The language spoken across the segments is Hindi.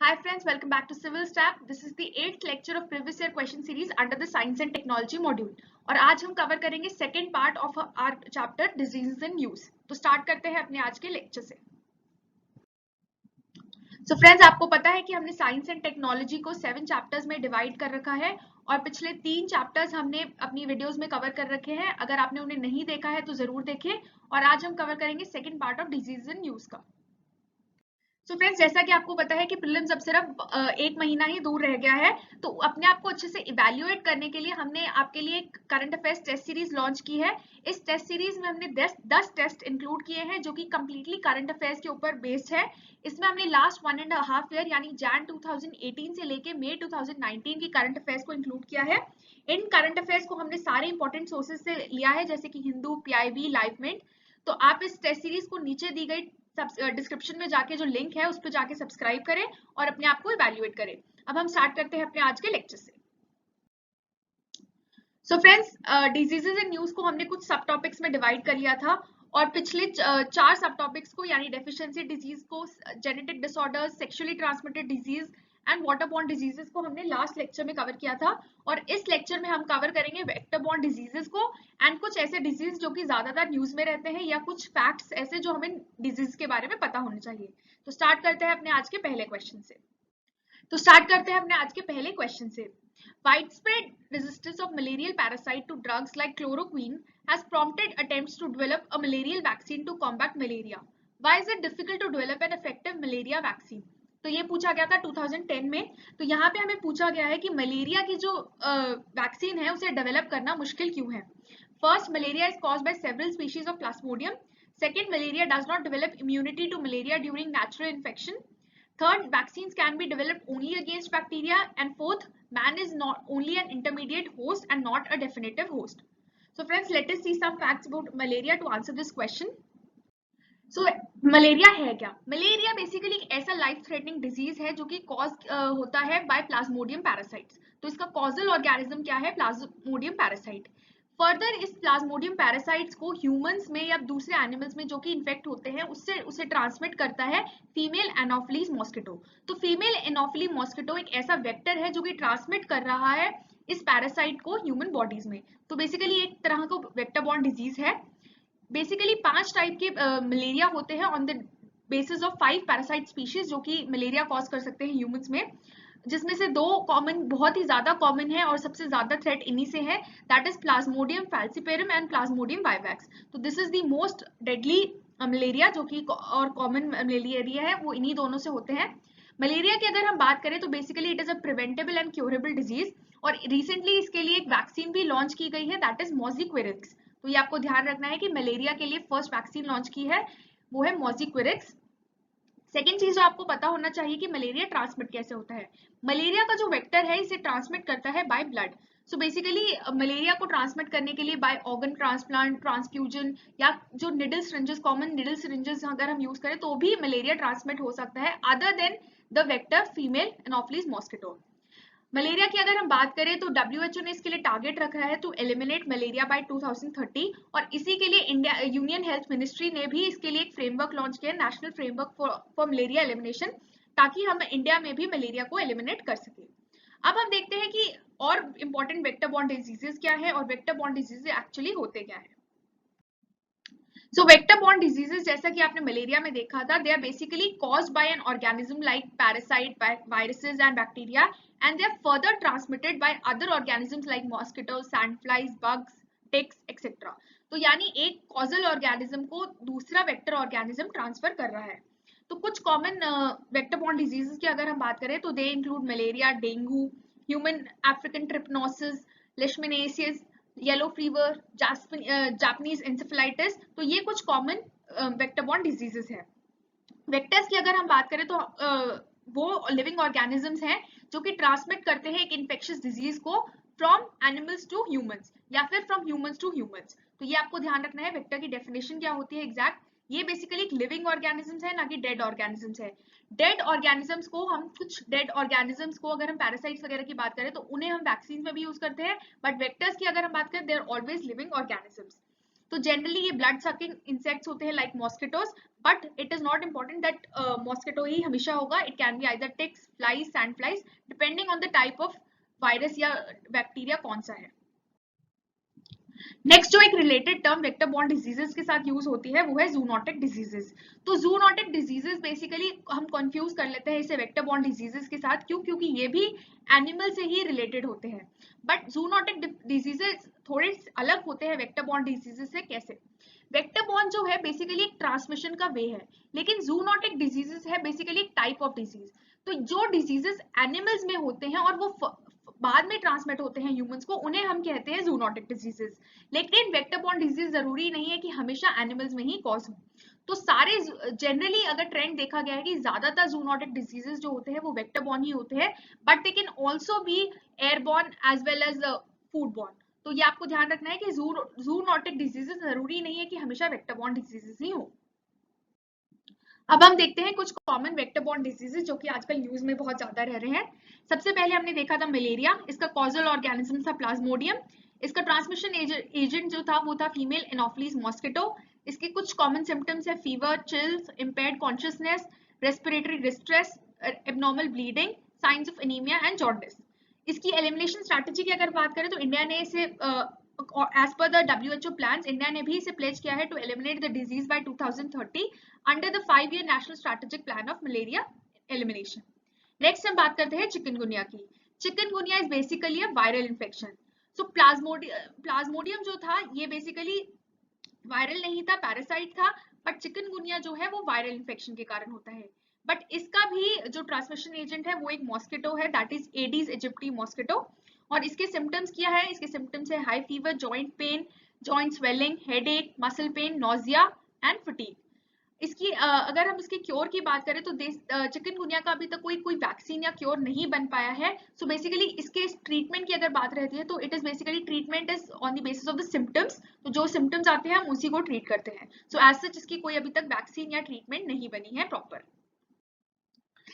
Hi friends, welcome back to Civil Staff. This is the 8th lecture of previous year question series under the Science and Technology module. और आज हम कवर करेंगे second part of our chapter diseases in news. तो स्टार्ट करते हैं अपने आज के लेक्चर से. सो फ्रेंड्स, आपको पता है कि हमने साइंस एंड टेक्नोलॉजी को 7 चैप्टर्स में डिवाइड कर रखा है और पिछले 3 चैप्टर्स हमने अपनी वीडियोस में कवर कर रखे हैं. अगर आपने उन्हें नहीं देखा है तो जरूर देखें. और आज हम कवर करेंगे second part of disease in news का. सो फ्रेंड्स, जैसा कि आपको पता है कि प्रीलिम्स अब सिर्फ एक महीना ही दूर रह गया है, तो अपने आप को अच्छे से इवैल्यूएट करने के लिए हमने आपके लिए एक current affairs test series launch की है. इस टेस्ट सीरीज में हमने 10 टेस्ट इंक्लूड किए हैं जो कि कंप्लीटली करंट अफेयर्स के ऊपर बेस्ड है. इसमें हमने लास्ट 1.5 ईयर यानी जैन 2018 से लेके मई 2019 की करंट अफेयर्स को इंक्लूड किया है. इन करंट अफेयर्स को हमने सारे इंपॉर्टेंट सोर्सेज से लिया है, जैसे कि हिंदू, पीआईबी, लाइवमिंट. तो आप इस टेस्ट सीरीज को नीचे दी गई डिस्क्रिप्शन में जाके जो लिंक है उस पर जाके सब्सक्राइब करें और अपने आप को इवैल्यूएट करें. अब हम स्टार्ट करते हैं अपने आज के लेक्चर से. So friends, diseases in news को हमने कुछ सब टॉपिक्स में डिवाइड कर लिया था और पिछले 4 सब टॉपिक्स को यानी डेफिशिएंसी डिजीज को, genetic disorders, sexually transmitted disease and waterborne diseases को हमने लास्ट लेक्चर में कवर किया था. और इस लेक्चर में हम कवर करेंगे वेक्टरबॉर्न डिजीजेस को एंड कुछ ऐसे डिजीज जो कि ज्यादातर न्यूज में रहते हैं या कुछ फैक्ट्स ऐसे जो हमें डिजीज के बारे में पता होने चाहिए. तो स्टार्ट करते हैं अपने आज के पहले क्वेश्चन से. Widespread resistance of malarial parasite to drugs like chloroquine has prompted attempts to develop a malarial vaccine to combat malaria. Why is it difficult to develop an effective malaria vaccine? तो ये पूछा गया था 2010 में. तो यहाँ पे हमें पूछा गया है कि मलेरिया की जो वैक्सीन है उसे डेवलप करना मुश्किल क्यों है. First, malaria is caused by several species of plasmodium. Second, malaria does not develop immunity to malaria during natural infection. Third, vaccines can be developed only against bacteria. And fourth, man is not only an intermediate host and not a definitive host. So friends, let us see some facts about malaria to answer this question. So malaria है क्या? मलेरिया बेसिकली एक ऐसा लाइफ थ्रेटनिंग डिजीज है जो कि कॉज होता है बाय प्लाज्मोडियम पैरासाइट्स. तो इसका कॉजल ऑर्गेनिज्म क्या है? Plasmodium parasite. फर्दर इस प्लाज्मोडियम पैरासाइट्स को ह्यूमंस में या दूसरे एनिमल्स में जो कि इन्फेक्ट होते हैं उससे उसे ट्रांसमिट करता है फीमेल एनोफिलीज मॉस्किटो. तो फीमेल एनोफिली मॉस्किटो एक ऐसा वेक्टर है जो कि ट्रांसमिट कर रहा है इस पैरासाइट को ह्यूमन बॉडीज में. तो बेसिकली एक तरह का वेक्टर बॉर्न डिजीज है. बेसिकली 5 टाइप के मलेरिया होते हैं on the basis of 5 parasite species जो कि मलेरिया कॉज कर सकते हैं ह्यूमंस में, जिसमें से 2 कॉमन, बहुत ही ज्यादा कॉमन है और सबसे ज्यादा थ्रेट इन्हीं से है. That is plasmodium falciparum and plasmodium vivax. तो this is the most deadly malaria जो कि और कॉमन मलेरिया है वो इन्हीं दोनों से होते हैं. मलेरिया की अगर हम बात करें तो basically it is a preventable and curable disease और रिसेंटली इसके लिए एक वैक्सीन भी लॉन्च की गई है, दैट इज मोज़िक्विरिक्स. तो ये आपको ध्यान रखना है कि मलेरिया के लिए फर्स्ट वैक्सीन लॉन्च की है वो है मोज़िक्विरिक्स. सेकेंड चीज जो आपको पता होना चाहिए कि मलेरिया ट्रांसमिट कैसे होता है. मलेरिया का जो वेक्टर है इसे ट्रांसमिट करता है by blood. So basically malaria को ट्रांसमिट करने के लिए बाय ऑर्गन ट्रांसप्लांट, ट्रांसफ्यूजन या जो needle syringes, common needle syringes अगर हम यूज करें तो भी मलेरिया ट्रांसमिट हो सकता है other than the vector female anopheles mosquito. Malaria की अगर हम बात करें तो WHO ने इसके लिए टारगेट रखा है टू एलिमिनेट मलेरिया बाय 2030 और इसी के लिए इंडिया यूनियन हेल्थ मिनिस्ट्री ने भी इसके लिए एक फ्रेमवर्क लॉन्च किया, national framework for malaria elimination, ताकि हम इंडिया में भी मलेरिया को एलिमिनेट कर सके. अब हम देखते हैं कि और इंपॉर्टेंट वेक्टर बॉर्न डिजीजेस क्या है और वेक्टर बॉर्न डिजीजेस एक्चुअली होते क्या है. So vector-borne diseases जैसा कि आपने मलेरिया में देखा था, they are basically caused by an organism like parasite, viruses and bacteria, and they are further transmitted by other organisms like mosquitoes, sandflies, bugs, ticks, etc. तो यानी एक causal organism को दूसरा vector organism transfer कर रहा है. तो कुछ common vector-borne diseases की अगर हम बात करें तो they include malaria, dengue, human African trypanosis, leishmaniasis, yellow fever, Japanese encephalitis. तो ये कुछ कॉमन वेक्टर बॉर्न डिजीजेस है. वेक्टर्स की अगर हम बात करें तो वो लिविंग ऑर्गेनिजम्स हैं जो कि ट्रांसमिट करते हैं एक इन्फेक्शियस डिजीज को फ्रॉम एनिमल्स टू ह्यूमंस या फिर फ्रॉम ह्यूमंस टू ह्यूमंस. तो ये आपको ध्यान रखना है. वेक्टर की डेफिनेशन क्या होती है एग्जैक्ट, ये बेसिकली एक लिविंग ऑर्गेनिजम्स है ना कि डेड ऑर्गेनिजम्स है. डेड ऑर्गेनिजम्स को हम कुछ डेड ऑर्गेनिजम्स को अगर हम पैरासाइट्स वगैरह की बात करें तो उन्हें हम वैक्सीन में भी यूज करते हैं, बट वेक्टर्स की अगर हम बात करें they are always living organisms. तो जनरली ये ब्लड सकिंग इंसेक्ट्स होते हैं like mosquitoes, but it is not important that mosquito ही हमेशा होगा. It can be either ticks, flies, sand flies, depending on the type of virus या बैक्टीरिया कौन सा है. नेक्स्ट जो एक related term vector borne diseases के साथ यूज होती है वो है जूनोटिक डिजीजेस. तो जूनोटिक डिजीजेस बेसिकली हम कंफ्यूज कर लेते हैं इसे वेक्टर बॉर्न डिजीजेस के साथ. क्यों? क्योंकि ये भी एनिमल से ही रिलेटेड होते हैं. बट जूनोटिक डिजीजेस थोड़े अलग होते हैं वेक्टर बॉर्न डिजीजेस से. कैसे? वेक्टर बॉर्न जो है बेसिकली एक ट्रांसमिशन का वे है, लेकिन जूनोटिक डिजीजेस है बेसिकली एक टाइप ऑफ डिजीज. तो जो डिजीजेस एनिमल्स में होते हैं और वो बाद में ट्रांसमिट होते हैं ह्यूमंस को, उन्हें हम कहते हैं जूनोटिक डिजीजेस. लेकिन वेक्टर बॉर्न डिजीज जरूरी नहीं है कि हमेशा एनिमल्स में ही कॉज हो. तो सारे जनरली अगर ट्रेंड देखा गया है कि ज्यादातर जूनोटिक डिजीजेस जो होते हैं वो वेक्टर बॉर्न ही होते हैं, but they can also be airborne as well as food borne. तो ये आपको ध्यान रखना है कि जूनोटिक डिजीजेस जरूरी नहीं है कि हमेशा वेक्टर बॉर्न डिजीजेस ही हो. अब हम देखते हैं कुछ कॉमन वेक्टर बॉर्न डिजीजेस जो कि आजकल न्यूज में बहुत ज्यादा रह रहे हैं. सबसे पहले हमने देखा था मलेरिया. इसका कॉजल ऑर्गेनिज्म था प्लाज्मोडियम. इसका ट्रांसमिशन एजेंट जो था वो था फीमेल एनोफिलीज मॉस्किटो. इसके कुछ कॉमन सिम्टम्स है fever, chills, impaired consciousness, respiratory distress, abnormal bleeding, science of anaemia and jaundice. इसकी एलिमिनेशन स्ट्रैटेजी की अगर बात करें तो इंडिया ने इसे as per the WHO plans, India ने भी इसे प्लेज किया है to eliminate the disease by 2030 under the 5-year national strategic plan of malaria elimination. Next हम बात करते हैं चिकनगुनिया की. Chikungunya is basically a viral infection. So plasmodium जो था ये बेसिकली वायरल नहीं था, पैरासाइट था. बट चिकनगुनिया जो है वो वायरल इन्फेक्शन के कारण होता है. बट इसका भी जो ट्रांसमिशन एजेंट है वो एक मॉस्किटो है, that is Aedes aegypti mosquito. और इसके सिम्टम्स क्या है? इसके सिम्टम्स है high fever, joint pain, joint swelling, headache, muscle pain, nausea and fatigue. इसकी अगर हम इसके क्योर की बात करें तो चिकनगुनिया का अभी तक कोई वैक्सीन या क्योर नहीं बन पाया है. सो बेसिकली इसके ट्रीटमेंट की अगर बात रहती है तो it is basically treatment is on the basis of the symptoms. तो जो सिम्टम्स आते हैं हम उसी को ट्रीट करते हैं. सो एज सच इसकी कोई अभी तक वैक्सीन या ट्रीटमेंट नहीं बनी है प्रॉपर.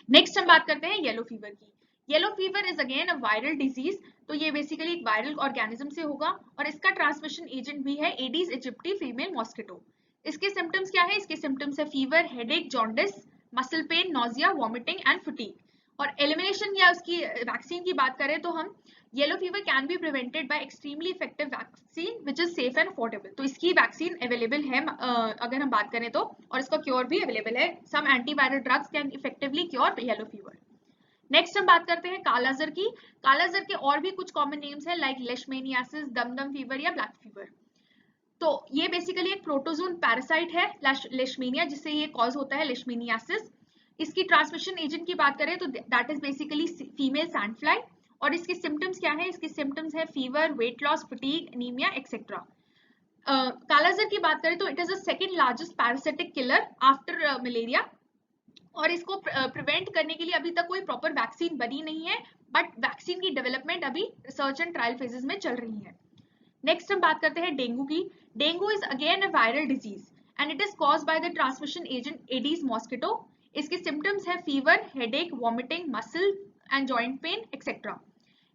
नेक्स्ट हम बात करते हैं येलो फीवर की. Yellow fever is again a viral disease. तो ये बेसिकली एक वायरल ऑर्गेनिज्म से होगा और इसका ट्रांसमिशन एजेंट भी है एडीज इजिप्टी फीमेल मॉस्किटो. इसके सिम्टम्स क्या है? इसके सिम्टम्स है fever, headache, jaundice, muscle pain, nausea, vomiting and fatigue. और एलिमिनेशन या उसकी वैक्सीन की बात करें तो हम yellow fever can be prevented by extremely effective vaccine which is safe and affordable. तो इसकी वैक्सीन अवेलेबल है अगर हम बात करें तो, और इसका क्योर भी अवेलेबल है. Some antiviral drugs can effectively cure yellow fever. Next हम बात करते हैं कालाजार की. कालाजार के और भी कुछ कॉमन नेम्स हैं लाइक लेशमेनियासिस, दमदम फीवर या ब्लैक फीवर. तो ये बेसिकली एक प्रोटोजोन पैरासाइट है लेशमेनिया, जिससे ये कॉज होता है लेशमेनियासिस. इसकी ट्रांसमिशन एजेंट की बात करें तो that is basically female sand fly. और इसके सिम्टम्स क्या है? इसके सिम्टम्स है fever, weight loss, fatigue, anaemia etcetera. Kala-azar की बात करें तो it is the second largest parasitic killer after malaria. और इसको प्रिवेंट करने के लिए अभी तक कोई प्रॉपर वैक्सीन बनी नहीं है, बट वैक्सीन की डेवलपमेंट अभी रिसर्च एंड ट्रायल फेजेस में चल रही है. नेक्स्ट हम बात करते हैं डेंगू की. Dengue is again a viral disease and it is caused by the transmission agent Aedes mosquito. इसके सिम्टम्स है fever, headache, vomiting, muscle and joint pain etcetera.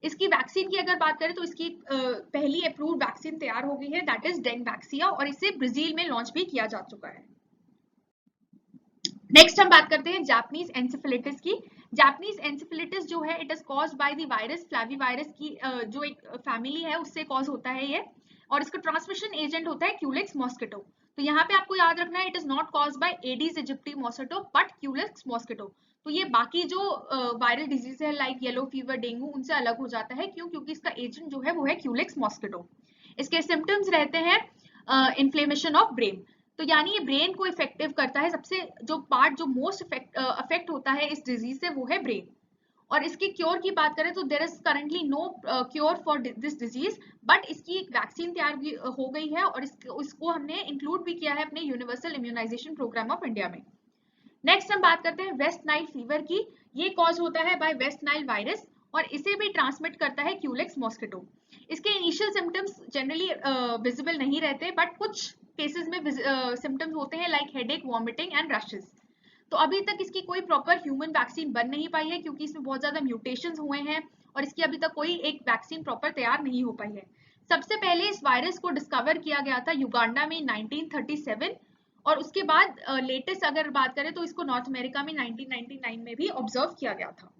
इसकी वैक्सीन की अगर बात करें तो इसकी पहली अप्रूव्ड वैक्सीन तैयार हो गई है, दैट इज डेंगवैक्सिया, और इसे ब्राजील में लॉन्च भी किया जा चुका है. नेक्स्ट हम बात करते हैं जापानीज एन्सेफेलिटिस की. जापानीज एन्सेफेलिटिस जो है it is caused by the virus flavivirus की जो एक फैमिली है उससे कॉज होता है ये. और इसका ट्रांसमिशन एजेंट होता है क्यूलेक्स मॉस्किटो. तो यहाँ पे आपको याद रखना है it is not caused by Aedes aegypti mosquito but Culex mosquito. तो ये बाकी जो वायरल डिजीज है लाइक येलो फीवर, डेंगू, उनसे अलग हो जाता है. क्यों? क्योंकि इसका एजेंट जो है वो है क्यूलेक्स मॉस्किटो. इसके सिम्टम्स रहते हैं इन्फ्लेमेशन ऑफ ब्रेन. तो यानी ये ब्रेन को इफेक्टिव करता है. सबसे जो पार्ट जो मोस्ट अफेक्ट होता है इस डिजीज से वो है ब्रेन. और इसके क्योर की बात करें तो there is currently no cure for this disease, but इसकी एक वैक्सीन तैयार हो गई है और इसको हमने इंक्लूड भी किया है अपने universal immunisation programme of India में. नेक्स्ट हम बात करते हैं वेस्ट नाइल फीवर की. ये कॉज होता है बाय वेस्ट नाइल वायरस और इसे भी ट्रांसमिट करता है क्यूलेक्स मॉस्किटो. इसके इनिशियल सिम्टम्स जनरली विजिबल नहीं रहते, बट कुछ केसेस में सिम्टम्स होते हैं like headache, vomiting and rashes. तो अभी तक इसकी कोई प्रॉपर ह्यूमन वैक्सीन बन नहीं पाई है क्योंकि इसमें बहुत ज्यादा म्यूटेशंस हुए हैं और इसकी अभी तक कोई एक वैक्सीन प्रॉपर तैयार नहीं हो पाई है. सबसे पहले इस वायरस को डिस्कवर किया गया था युगांडा में 1937 और उसके बाद लेटेस्ट अगर बात करें तो इसको नॉर्थ अमेरिका में 1999 में भी ऑब्जर्व किया गया था।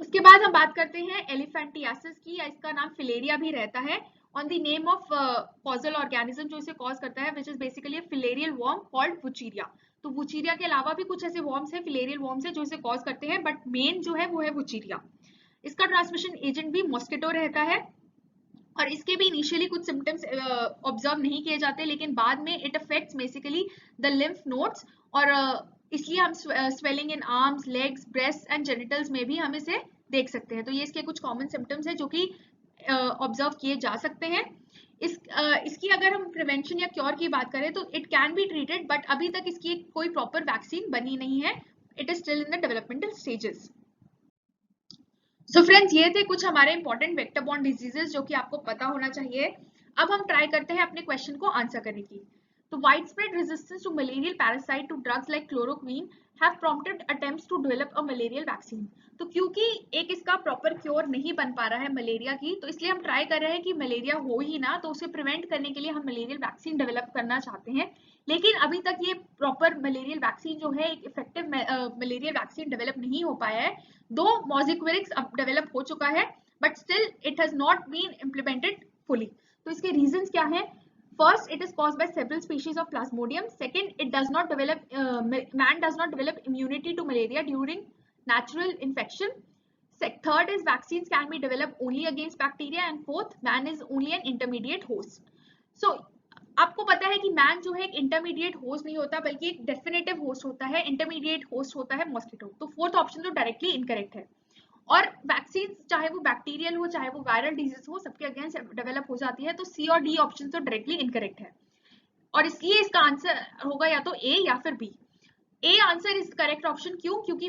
उसके बाद हम बात करते हैं एलिफेंटियासिस की, या इसका नाम फिलेरिया भी रहता है, on the name of causal organism जो इसे कॉज करता है, which is basically filarial worm called wuchereria. तो वुचीरिया के अलावा भी कुछ ऐसे वर्म्स हैं, फिलेरियल वर्म्स हैं जो इसे कॉज करते हैं, बट मेन जो है वो है वुचीरिया। इसका ट्रांसमिशन एजेंट भी मॉस्किटो रहता है और इसके भी इनिशियली कुछ सिम्टम्स ऑब्जर्व नहीं किए जाते, लेकिन बाद में it affects basically the lymph nodes, और इसलिए हम swelling in arms, legs, breast and genitals में भी हम इसे देख सकते हैं। तो ये इसके कुछ कॉमन सिम्टम्स हैं जो कि ऑब्जर्व किए जा सकते हैं। इसकी अगर हम प्रिवेंशन या क्योर की बात करें तो it can be treated, but अभी तक इसकी कोई प्रॉपर वैक्सीन बनी नहीं है, it is still in the developmental stages. So friends, ये थे कुछ हमारे इंपॉर्टेंट वेक्टर बॉर्न डिजीजेस जो कि आपको पता होना चाहिए। अब हम ट्राई करते हैं अपने क्वेश्चन को आंसर करने की। तो wide spread resistance to malarial parasite to drugs like chloroquine have prompted attempts to develop a malarial vaccine. तो क्योंकि एक इसका प्रॉपर क्योर नहीं बन पा रहा है मलेरिया की, तो इसलिए हम ट्राई कर रहे हैं कि मलेरिया हो ही ना, तो उसे प्रिवेंट करने के लिए हम मलेरियल वैक्सीन डेवलप करना चाहते हैं। लेकिन अभी तक ये प्रॉपर मलेरियल वैक्सीन जो है, एक इफेक्टिव मलेरियल वैक्सीन डेवलप नहीं हो पाया है। दो मॉजिक्विरिक्स अब डेवलप हो चुका है, but still it has not been implemented fully. तो इसके रीजंस क्या हैं? First, it is caused by several species of Plasmodium. Second, it does not develop, man does not develop immunity to malaria during natural infection. Third is vaccines can be developed only against bacteria. And fourth, man is only an intermediate host. So, आपको पता है कि मैन जो है एक इंटरमीडिएट होस्ट नहीं होता, बल्कि एक डेफिनेटिव होस्ट होता है। इंटरमीडिएट होस्ट होता है मॉस्किटो। तो फोर्थ ऑप्शन तो डायरेक्टली इनकरेक्ट है। और वैक्सीन चाहे वो बैक्टीरियल हो चाहे वो वायरल डिजीज हो, सबके अगेंस्ट डेवलप हो जाती है। तो सी और डी ऑप्शन तो डायरेक्टली इनकरेक्ट है, और इसलिए इसका आंसर होगा या तो ए या फिर B. A answer is correct option. क्यों? क्योंकि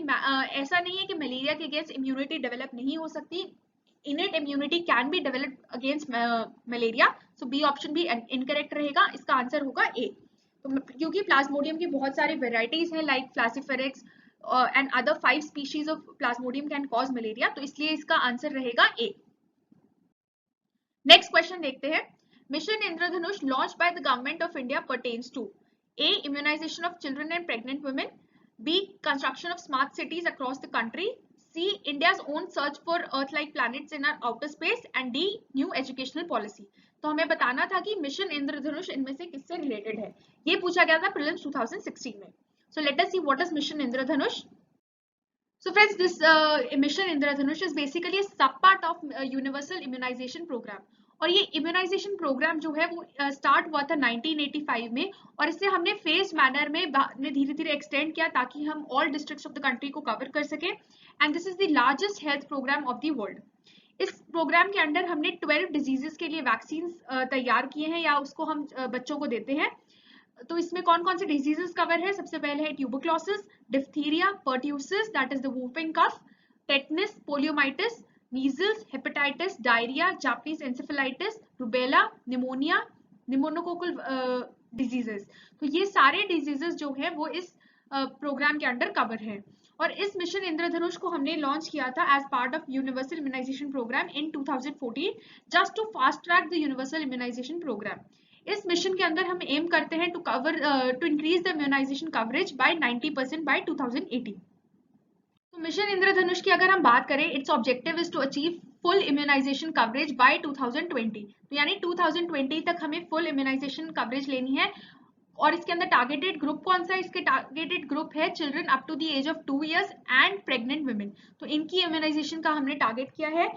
ऐसा नहीं है कि मलेरिया के अगेंस्ट इम्यूनिटी डेवलप नहीं हो सकती। innate immunity can be developed against malaria. So B option भी इनकरेक्ट रहेगा, इसका आंसर होगा A। तो क्योंकि प्लाज्मोडियम की बहुत सारी वेराइटीज हैं, like falciparum and other 5 species of plasmodium can cause malaria, तो इसलिए इसका आंसर रहेगा A। नेक्स्ट क्वेश्चन देखते हैं। Mission Indradhanush launch by the government of India pertains to A, immunization of children and pregnant women, B, construction of smart cities across the country, C, India's own search for Earth-like planets in our outer space, and D, new educational policy। तो हमें बताना था कि मिशन इंद्रधनुष इनमें से किससे रिलेटेड है। ये पूछा गया था प्रीलिम्स 2016 में। So let us see what is mission Indradhanush. So friends, this mission Indradhanush is basically a sub part of universal immunization program. और ये इम्यूनाइजेशन प्रोग्राम जो है वो स्टार्ट हुआ था 1985 में, और इसे हमने फेज मैनर में धीरे धीरे एक्सटेंड किया ताकि हम all districts of the country को कवर कर सके। And this is the largest health programme of the world. इस प्रोग्राम के अंडर हमने 12 डिजीजेस के लिए वैक्सीन तैयार किए हैं, या उसको हम बच्चों को देते हैं। तो इसमें कौन कौन से डिजीजेस कवर है? सबसे पहले है tuberculosis, diphtheria, pertussis that is the whooping cough, tetanus, poliomyelitis, measles, hepatitis, diarrhoea, Japanese encephalitis, rubella, pneumonia, pneumococcal diseases. तो ये सारे डिजीजेस जो है वो इस प्रोग्राम के अंडर कवर है। और इस मिशन इंद्रधनुष को हमने लॉन्च किया था as part of universal immunisation programme in 2014, just to fast track the universal immunisation programme. इस मिशन के अंदर हम एम करते हैं to increase the immunisation coverage by 90% by 2018। तो मिशन इंद्रधनुष की अगर हम बात करें, its objective is to achieve full immunisation coverage by 2020। तो यानी 2020 तक हमें फुल इम्यूनाइजेशन कवरेज लेनी है। और इसके अंदर टारगेटेड ग्रुप कौन सा है? इसके टारगेटेड ग्रुप है children up to the age of 2 years and pregnant women. तो इनकी इम्यूनाइजेशन का हमने टारगेट किया है।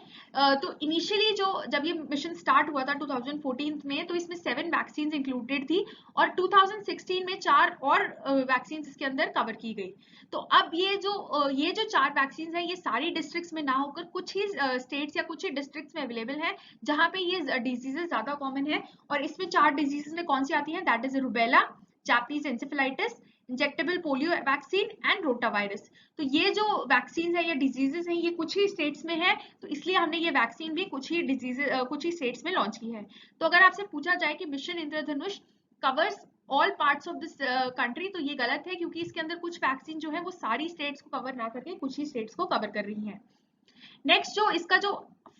तो इनिशियली जब ये मिशन स्टार्ट हुआ था 2014 में, तो इसमें 7 वैक्सीन इंक्लूडेड थी, और 2016 में 4 और वैक्सीन इसके अंदर कवर की गई। तो अब ये जो 4 वैक्सीन है, ये सारी डिस्ट्रिक्ट्स में ना होकर कुछ ही स्टेट्स या कुछ ही डिस्ट्रिक्ट्स में अवेलेबल है जहां पे ये डिजीजेस ज्यादा कॉमन है। और इसमें 4 डिजीजेस में कौन सी आती है? That is rubella, Japanese encephalitis, injectable polio vaccine and rotavirus. तो ये जो वैक्सीन है या डिजीजेस हैं, ये कुछ ही स्टेट्स में है, तो इसलिए हमने ये वैक्सीन भी कुछ ही स्टेट्स में लॉन्च की है। तो अगर आपसे पूछा जाए कि mission Indradhanush covers all parts of this country, तो ये गलत है, क्योंकि इसके अंदर कुछ वैक्सीन जो है वो सारी स्टेट्स को कवर ना करके कुछ ही स्टेट्स को कवर कर रही हैं। नेक्स्ट जो इसका जो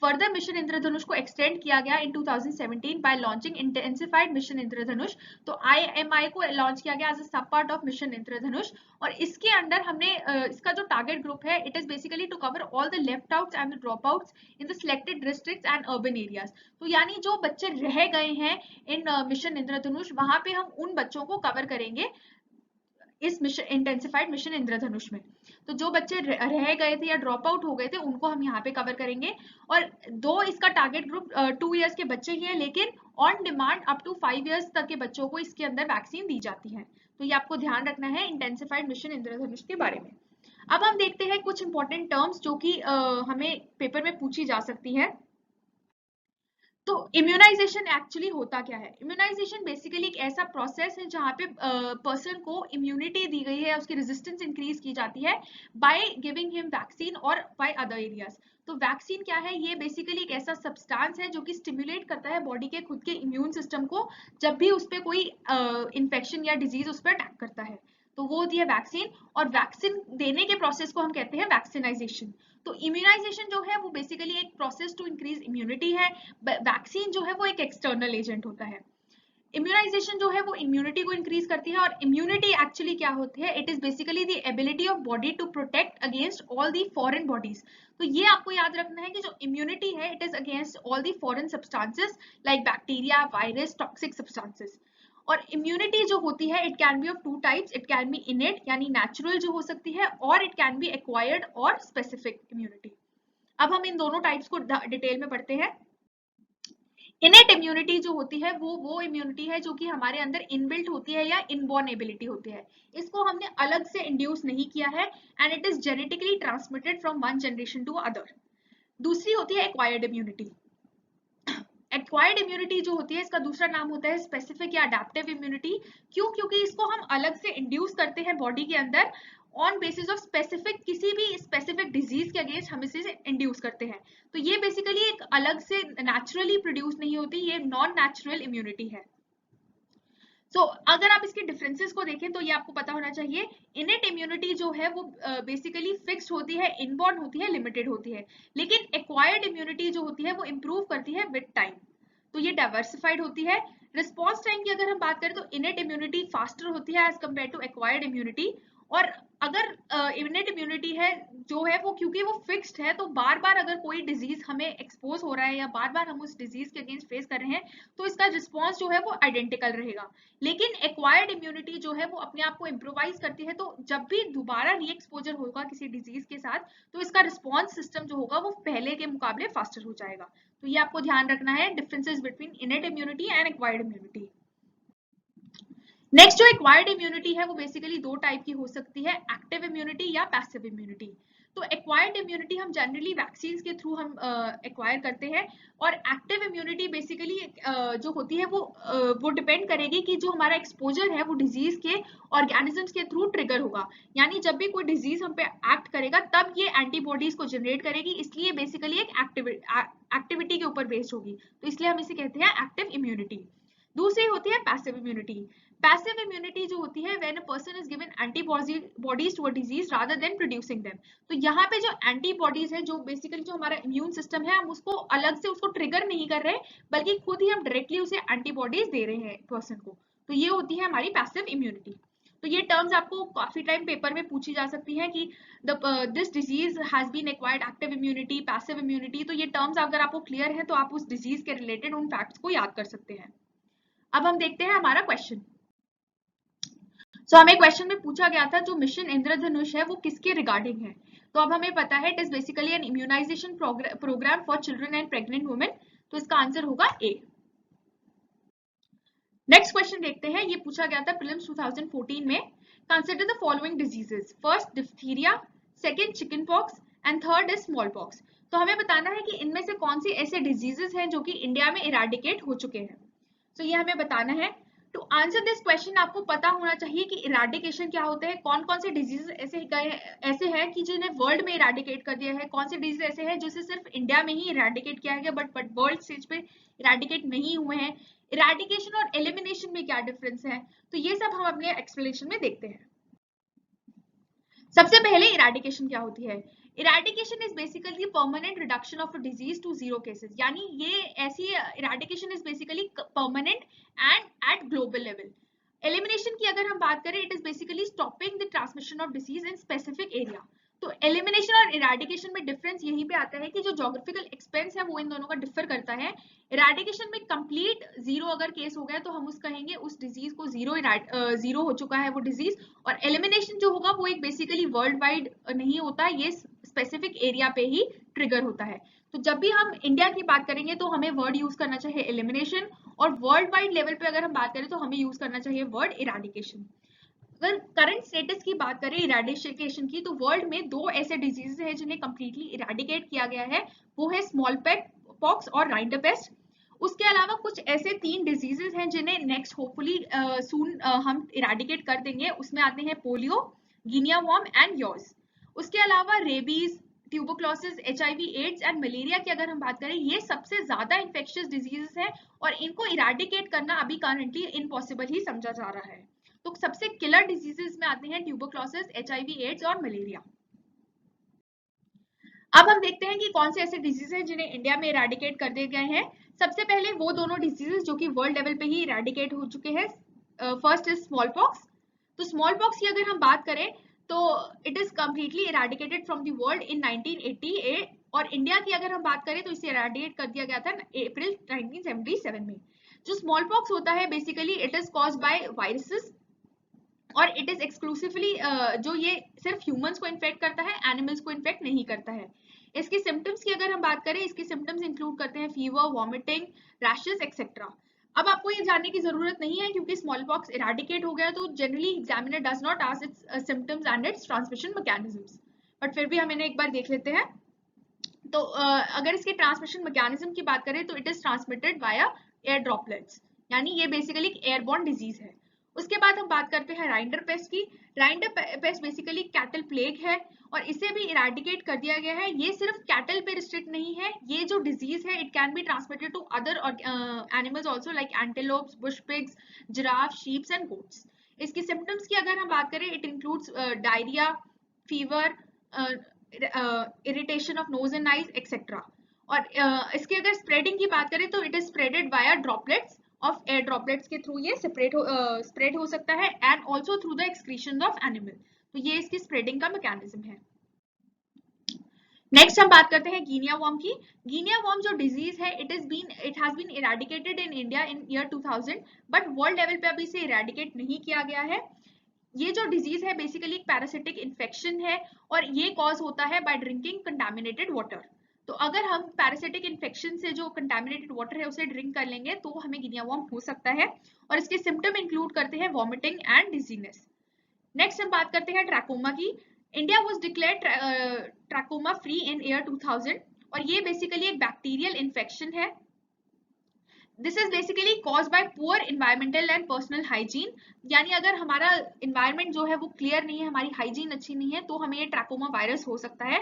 फर्दर मिशन इंद्रधनुष को एक्सटेंड किया गया इन 2017 bye launching intensified mission Indradhanush. तो IMI को लॉन्च किया गया एज अ सब पार्ट ऑफ मिशन इंद्रधनुष, और इसके अंदर हमने इसका जो टारगेट ग्रुप है, it is basically to cover all the left outs and the drop outs in the selected districts and urban areas. तो यानी जो बच्चे रह गए हैं इन मिशन इंद्रधनुष, वहां पे हम उन बच्चों को कवर करेंगे इस मिशन इंटेंसिफाइड मिशन इंद्रधनुष में। तो जो बच्चे रह गए थे या ड्रॉप आउट हो गए थे, उनको हम यहाँ पे कवर करेंगे। और दो इसका टारगेट ग्रुप 2 इयर्स के बच्चे ही है, लेकिन on demand up to 5 years तक के बच्चों को इसके अंदर वैक्सीन दी जाती है। तो ये आपको ध्यान रखना है इंटेंसिफाइड मिशन इंद्रधनुष के बारे में। अब हम देखते हैं कुछ इंपॉर्टेंट टर्म्स जो कि हमें पेपर में पूछी जा सकती है। तो इम्यूनाइजेशन एक्चुअली होता क्या है? इम्यूनाइजेशन बेसिकली एक ऐसा प्रोसेस है जहाँ पे पर्सन को इम्यूनिटी दी गई है, उसकी रेजिस्टेंस इंक्रीज की जाती है बाय गिविंग हिम वैक्सीन और बाय अदर एरियाज। तो वैक्सीन क्या है? ये बेसिकली एक ऐसा सब्सटेंस है जो कि स्टिमुलेट करता है बॉडी के खुद के इम्यून सिस्टम को जब भी उस पर कोई इन्फेक्शन या डिजीज उस पर अटैक करता है, तो वो होती है वैक्सीन। और वैक्सीन देने के प्रोसेस को हम कहते हैं वैक्सीनाइजेशन। तो इम्यूनाइजेशन जो है वो बेसिकली एक प्रोसेस टू इंक्रीज इम्यूनिटी है, वैक्सीन जो है वो एक एक्सटर्नल एजेंट होता है। इम्यूनाइजेशन जो है वो इम्यूनिटी को इंक्रीज करती है, और इम्यूनिटी एक्चुअली क्या होती है? It is basically the ability of body to protect against all the foreign bodies. तो ये आपको याद रखना है कि जो इम्यूनिटी है, it is against all the foreign substances like bacteria, virus, toxic substances. और इम्यूनिटी जो होती है, it can B of 2 types. It can B इनेट यानी नेचुरल जो हो सकती है, और इट कैन बी एक्वायर्ड और स्पेसिफिक इम्यूनिटी। अब हम इन दोनों टाइप्स को डिटेल में पढ़ते हैं। इनेट इम्यूनिटी जो होती है वो इम्यूनिटी है जो कि हमारे अंदर इनबिल्ट होती है या इनबॉर्न एबिलिटी होती है। इसको हमने अलग से इंड्यूस नहीं किया है, and it is genetically transmitted from one generation to other. दूसरी होती है एक्वायर्ड इम्यूनिटी। एक्वायर्ड इम्यूनिटी जो होती है, इसका दूसरा नाम होता है स्पेसिफिक या अडैप्टिव इम्यूनिटी। क्यों? क्योंकि इसको हम अलग से इंड्यूस करते हैं बॉडी के अंदर ऑन बेसिस ऑफ स्पेसिफिक, किसी भी स्पेसिफिक डिजीज के अगेंस्ट हम इसे इंड्यूस करते हैं। तो ये बेसिकली एक अलग से नेचुरली प्रोड्यूस नहीं होती, ये नॉन नेचुरल इम्यूनिटी है। तो अगर आप इसके डिफरेंसेस को देखें तो ये आपको पता होना चाहिए। इनेट इम्यूनिटी जो है वो बेसिकली फिक्स्ड होती है, इनबॉर्न होती है, लिमिटेड होती है। लेकिन एक्वायर्ड इम्यूनिटी जो होती है वो इंप्रूव करती है विद टाइम, तो ये डाइवर्सिफाइड होती है। रिस्पॉन्स टाइम की अगर हम बात करें तो इनेट इम्यूनिटी फास्टर होती है as compare to acquired immunity. और अगर इनेट इम्यूनिटी है जो है वो, क्योंकि वो फिक्स्ड है, तो बार बार अगर कोई डिजीज हमें एक्सपोज हो रहा है या बार बार हम उस डिजीज के अगेंस्ट फेस कर रहे हैं, तो इसका रिस्पॉन्स जो है वो आइडेंटिकल रहेगा। लेकिन एक्वायर्ड इम्यूनिटी जो है वो अपने आप को इम्प्रोवाइज करती है, तो जब भी दोबारा री एक्सपोजर होगा किसी डिजीज के साथ, तो इसका रिस्पॉन्स सिस्टम जो होगा वो पहले के मुकाबले फास्टर हो जाएगा। तो ये आपको ध्यान रखना है, differences between innate immunity and acquired immunity. Next जो एक्वायर्ड इम्यूनिटी है वो बेसिकली 2 टाइप की हो सकती है, एक्टिव इम्यूनिटी या पैसिव इम्यूनिटी। तो एक्वायर्ड इम्यूनिटी हम जनरली वैक्सीन के थ्रू हम एक्वायर करते हैं, और एक्टिव इम्यूनिटी बेसिकली जो होती है वो डिपेंड करेगी कि जो हमारा एक्सपोजर है वो डिजीज के ऑर्गेनिजम्स के थ्रू ट्रिगर होगा। यानी जब भी कोई डिजीज हम पे एक्ट करेगा तब ये एंटीबॉडीज को जनरेट करेगी, इसलिए बेसिकली एक एक्टिविटी के ऊपर बेस्ड होगी, तो इसलिए हम इसे कहते हैं एक्टिव इम्यूनिटी। दूसरी होती है पैसिव इम्यूनिटी। पैसिव इम्यूनिटी जो होती है when a person is given antibodies to a disease rather than producing them. तो यहाँ पे जो एंटीबॉडीज है, जो बेसिकली जो हमारा इम्यून सिस्टम है, हम उसको अलग से उसको ट्रिगर नहीं कर रहे, बल्कि खुद ही हम डायरेक्टली उसे एंटीबॉडीज दे रहे हैं पर्सन को। तो ये होती है हमारी पैसिव इम्यूनिटी। तो ये टर्म्स आपको काफी टाइम पेपर में पूछी जा सकती है कि this disease has been acquired active immunity, passive immunity. तो ये टर्म्स अगर आपको क्लियर है तो आप उस डिजीज के रिलेटेड उन फैक्ट्स को याद कर सकते हैं। अब हम देखते हैं हमारा क्वेश्चन। हमें क्वेश्चन में पूछा गया था जो मिशन इंद्रधनुष है वो किसके रिगार्डिंग है। तो अब हमें पता है it is basically an immunisation programme for children and pregnant women. तो इसका आंसर होगा ए। नेक्स्ट क्वेश्चन देखते हैं, ये पूछा गया था प्रीलिम्स 2014 में। Consider the following diseases, first diphtheria, second chicken pox and third is small pox. तो हमें बताना है कि इनमें से कौन सी ऐसे डिजीजेस हैं जो कि इंडिया में इराडिकेट हो चुके हैं। तो ये हमें बताना है। टू आंसर दिस क्वेश्चन आपको पता होना चाहिए कि इराडिकेशन क्या होता है, कौन कौन से डिजीज ऐसे हैं कि जिन्हें वर्ल्ड में इराडिकेट कर दिया है, कौन से डिजीज ऐसे हैं जिसे सिर्फ इंडिया में ही इराडिकेट किया गया बट वर्ल्ड स्टेज पे इराडिकेट नहीं हुए हैं। इराडिकेशन और एलिमिनेशन में क्या डिफरेंस है, तो ये सब हम अपने एक्सप्लेनेशन में देखते हैं। सबसे पहले इरेडिकेशन क्या होती है? Eradication is basically permanent reduction of a disease to 0 cases, यानी ये ऐसी eradication is basically permanent and at global level. Elimination की अगर हम बात करें, it is basically stopping the transmission of disease in specific area. तो एलिमिनेशन और इरेडिकेशन में डिफरेंस यहीं पे आता है कि जो जोग्राफिकल एक्सपेंस है वो इन दोनों का डिफर करता है। इरेडिकेशन में कंप्लीट जीरो अगर केस हो गया तो हम उस कहेंगे उस डिजीज को जीरो हो चुका है वो डिजीज। और एलिमिनेशन जो होगा वो एक बेसिकली वर्ल्ड वाइड नहीं होता, ये स्पेसिफिक एरिया पे ही ट्रिगर होता है। तो जब भी हम इंडिया की बात करेंगे तो हमें वर्ड यूज करना चाहिए एलिमिनेशन, और वर्ल्ड वाइड लेवल पे अगर हम बात करें तो हमें यूज करना चाहिए वर्ड इरेडिकेशन। अगर करंट स्टेटस की बात करें इरेडिकेशन की, तो वर्ल्ड में 2 ऐसे डिजीजेस हैं जिन्हें कंप्लीटली इरेडिकेट किया गया है, वो है स्मॉल पॉक्स और राइंडरपेस्ट। उसके अलावा कुछ ऐसे 3 डिजीजेस हैं जिन्हें नेक्स्ट होपफुली सून हम इरेडिकेट कर देंगे। उसमें आते हैं polio, guinea worm and yaws. उसके अलावा rabies, tuberculosis, HIV, AIDS and malaria की अगर हम बात करें, ये सबसे ज्यादा इन्फेक्शियस डिजीजेस हैं और इनको इरेडिकेट करना अभी करंटली इम्पॉसिबल ही समझा जा रहा है। तो सबसे किलर डिजीजेस में आते हैं ट्यूबरक्लोसिस, HIV, एड्स और मलेरिया। अब हम देखते हैं कि कौन से ऐसे डिजीज हैं जिन्हें इंडिया में इरेडिकेट कर दिए गए हैं। सबसे पहले वो दोनों डिजीजेस जो कि वर्ल्ड लेवल पे ही इरेडिकेट हो चुके हैं। First is small pox. तो स्मॉल पॉक्स की अगर हम बात करें तो it is completely eradicated from the world इन 1988, और इंडिया की अगर हम बात करें तो इसे इरेडिकेट कर दिया गया था अप्रैल 1977 में। जो स्मॉल पॉक्स होता है basically it is caused bye viruses, और इट इज एक्सक्लूसिवली जो ये सिर्फ ह्यूमंस को इन्फेक्ट करता है, एनिमल्स को इन्फेक्ट नहीं करता है। इसकी सिम्टम्स की अगर हम बात करें, इसके सिम्टम्स इंक्लूड करते हैं फीवर, वॉमिटिंग, रैशेस एक्सेट्रा। अब आपको ये जानने की जरूरत नहीं है क्योंकि स्मॉल पॉक्स इरेडिकेट हो गया, तो generally examiner does not ask it's symptoms and it's transmission mechanisms, but फिर भी हम इन्हें एक बार देख लेते हैं। तो अगर इसके ट्रांसमिशन मैकेनिज्म की बात करें तो it is transmitted via air droplets, यानी ये बेसिकली एयरबॉर्न डिजीज है। उसके बाद हम बात करते हैं राइंडर पेस्ट की। राइंडर पेस्ट बेसिकली कैटल प्लेग है और इसे भी इरेडिकेट कर दिया गया है। ये सिर्फ कैटल पे रिस्ट्रिक्ट नहीं है, ये जो डिजीज है it can be transmitted to other animals also like antelopes, bush pigs, giraffe, sheeps and goats. इसकी सिम्टम्स की अगर हम बात करें, it includes diarrhoea, fever, irritation of nose and eyes etcetera. और इसके अगर स्प्रेडिंग की बात करें तो it is spreaded via droplets of air droplets के थ्रू ये स्प्रेड हो सकता है, and also through the excretion of animal. तो ये इसकी स्प्रेडिंग का मैकेनिज्म है। नेक्स्ट हम बात करते हैं गिनिया वॉर्म की। गिनिया वॉर्म जो डिजीज है it has been eradicated in India in year 2000, but world level पे अभी इसे इरेडिकेट नहीं किया गया है। ये जो डिजीज है बेसिकली एक पैरासिटिक इन्फेक्शन है और ये कॉज होता है बाय ड्रिंकिंग कंटामिनेटेड वाटर। तो अगर हम पैरासिटिक इन्फेक्शन से जो कंटामिनेटेड वाटर है उसे ड्रिंक कर लेंगे तो हमें गिनिया वॉर्म हो सकता है, और इसके सिम्टम इंक्लूड करते हैं वॉमिटिंग एंड डिजीनेस। नेक्स्ट हम बात करते हैं ट्रैकोमा की। India was declared trachoma free in year 2000, और ये बेसिकली एक बैक्टीरियल इन्फेक्शन है। This is basically cause by poor environmental and personal hygiene, यानी अगर हमारा इन्वायरमेंट जो है वो क्लियर नहीं है, हमारी हाइजीन अच्छी नहीं है, तो हमें ये ट्रैकोमा वायरस हो सकता है।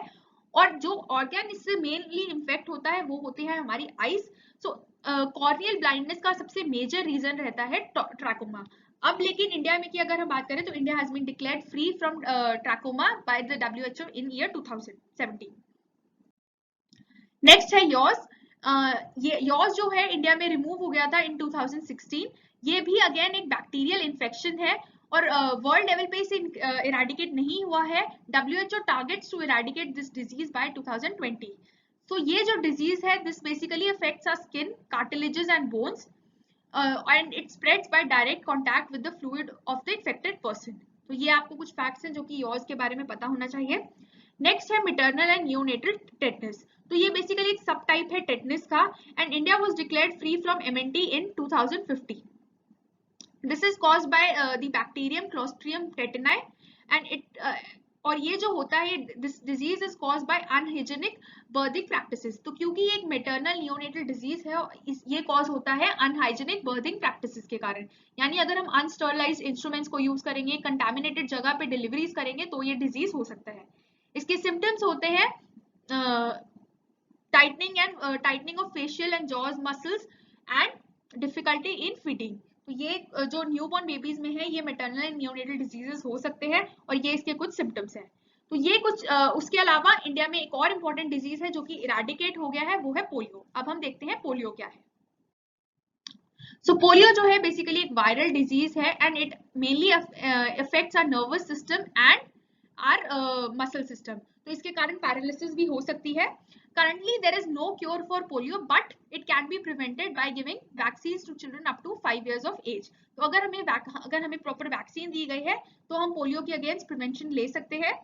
और जो ऑर्गन इससे मेनली इन्फेक्ट होता है वो होती है हमारी आईज। सो कॉर्नियल ब्लाइंडनेस का सबसे मेजर रीजन रहता है ट्रैकोमा। अब लेकिन इंडिया में की अगर हम बात करें तो India has been declared free from trachoma by the WHO in year 2017। Next है यॉर्स। ये यॉर्स जो है इंडिया में रिमूव हो गया था इन 2016। ये भी अगेन एक बैक्टीरियल इन्फेक्शन है और वर्ल्ड लेवल पे इसे इरेडिकेट नहीं हुआ है। WHO targets to eradicate this disease by 2020। तो ये जो डिजीज है this basically affects our skin, cartilages and bones, and it spreads by direct contact with the fluid of the infected person. तो ये आपको कुछ फैक्ट्स हैं जो कि यॉर्स के बारे में पता होना चाहिए। नेक्स्ट है मिटरनल एंड न्यूनेटल टेटनस। तो ये बेसिकली एक सब टाइप है टेटनस का, and India was declared free from MNT in 2050। This is caused by the bacterium Clostridium टेटनाई, and it और ये जो होता है this disease is caused bye unhygienic berthing practices. तो क्योंकि ये एक मेटरनल न्यूनेटल डिजीज है, ये कॉज होता है अनहाइजीनिक बर्थिंग प्रैक्टिसेस के कारण, यानी अगर हम अनस्टरलाइज्ड इंस्ट्रूमेंट्स को यूज करेंगे, कंटामिनेटेड जगह पे डिलीवरीज करेंगे तो ये डिजीज हो सकता है। इसके सिम्टम्स होते हैं tightening of facial and jaws muscles and difficulty in feeding. तो ये जो न्यूबॉर्न बेबीज में है ये मैटरनल एंड न्यूनेटल डिजीजेस हो सकते हैं और ये इसके कुछ सिम्टम्स हैं। तो ये कुछ उसके अलावा इंडिया में एक और इम्पोर्टेंट डिजीज है जो कि इराडिकेट हो गया है, वो है पोलियो। अब हम देखते हैं पोलियो क्या है। सो पोलियो जो है बेसिकली एक वायरल डिजीज है and it mainly affects our nervous system and our muscle system. तो इसके कारण पैरालिसिस भी हो सकती है। Currently there is no cure for polio but it can be prevented by giving vaccines to children up to 5 years of age। तो अगर हमें प्रॉपर वैक्सीन दी गई है तो हम पोलियो के अगेंस्ट प्रिवेंशन ले सकते हैं।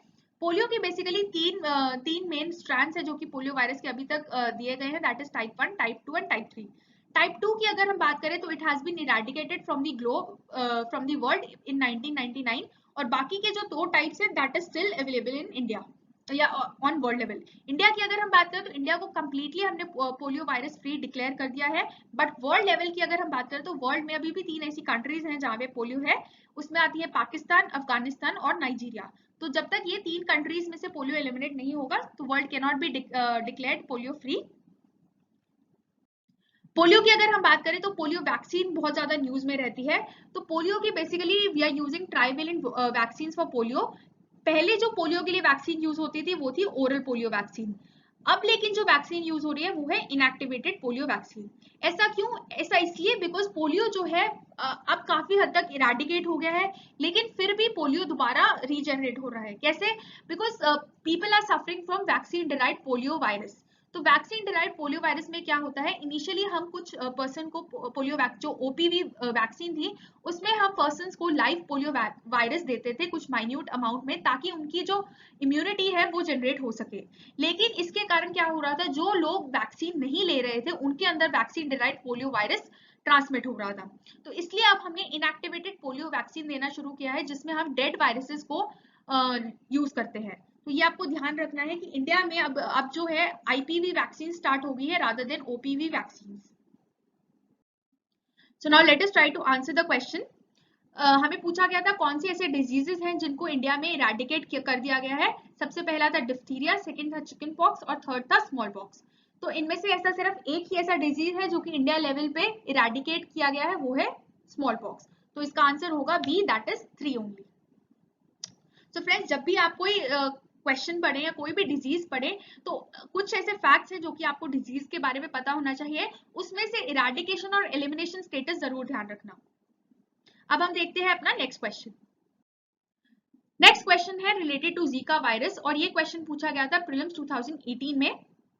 पोलियो के बेसिकली तीन मेन स्ट्रैंड्स है जो कि पोलियो वायरस के अभी तक दिए गए हैं, that is type 1, type 2 and type 3। Type 2 की अगर हम बात करें तो it has been eradicated from the globe from the world in 1999 और बाकी के जो 2 टाइप्स है that is still available in India या ऑन वर्ल्ड लेवल। इंडिया की अगर हम बात करें तो इंडिया को कंप्लीटली हमने पोलियो वायरस फ्री डिक्लेयर कर दिया है, बट वर्ल्ड लेवल की अगर हम बात करें तो वर्ल्ड में अभी भी 3 ऐसी कंट्रीज हैं जहां पे पोलियो है। उसमें आती है पाकिस्तान, अफगानिस्तान और नाइजीरिया। तो जब तक ये 3 कंट्रीज में से पोलियो एलिमिनेट नहीं होगा तो world can not be declared polio free. Polio की अगर हम बात करें तो पोलियो वैक्सीन बहुत ज्यादा न्यूज में रहती है। तो पोलियो की basically we are using trivalent vaccine for polio. पहले जो पोलियो के लिए वैक्सीन यूज होती थी वो थी ओरल पोलियो वैक्सीन। अब लेकिन जो वैक्सीन यूज हो रही है वो है इनएक्टिवेटेड पोलियो वैक्सीन। ऐसा क्यों? ऐसा इसलिए बिकॉज पोलियो जो है अब काफी हद तक इरेडिकेट हो गया है, लेकिन फिर भी पोलियो दोबारा रीजनरेट हो रहा है। कैसे? Because people are suffering from vaccine derived polio virus. तो वैक्सीन डिराइव्ड पोलियो वायरस में क्या होता है, इनिशियली हम कुछ पर्सन को पोलियो जो ओपीवी वैक्सीन थी उसमें हम पर्सन्स को लाइव पोलियो वायरस देते थे कुछ माइन्यूट अमाउंट में, ताकि उनकी जो इम्यूनिटी है वो जनरेट हो सके। लेकिन इसके कारण क्या हो रहा था, जो लोग वैक्सीन नहीं ले रहे थे उनके अंदर vaccine derived polio virus transmit हो रहा था। तो इसलिए अब हमने इनएक्टिवेटेड पोलियो वैक्सीन देना शुरू किया है जिसमें हम डेड वायरसेस को यूज करते हैं। तो ये आपको ध्यान रखना है कि इंडिया में अब जो है आईपीवी वैक्सीन स्टार्ट हो गई है rather than OPV vaccine. So now let us try to answer the question. हमें पूछा गया था कौन से ऐसे डिजीजेस हैं जिनको इंडिया में इरेडिकेट कर दिया गया है। सबसे पहला था डिफ्थीरिया, सेकंड था चिकन पॉक्स और थर्ड था स्मॉल पॉक्स। तो इनमें से ऐसा सिर्फ एक ही ऐसा डिजीज है जो कि इंडिया लेवल पे इरेडिकेट किया गया है, वो है स्मॉल पॉक्स। तो इसका आंसर होगा B, that is 3 only. So friends, जब भी आप कोई क्वेश्चन पढ़े या कोई भी डिजीज पढ़े तो कुछ ऐसे फैक्ट्स हैं जो कि आपको डिजीज के बारे में पता होना चाहिए। उसमें से इरेडिकेशन और एलिमिनेशन स्टेटस जरूर ध्यान रखना। अब हम देखते हैं अपना नेक्स्ट क्वेश्चन। नेक्स्ट क्वेश्चन है रिलेटेड टू जीका वायरस और ये क्वेश्चन पूछा गया था प्रीलिम्स 2018 में।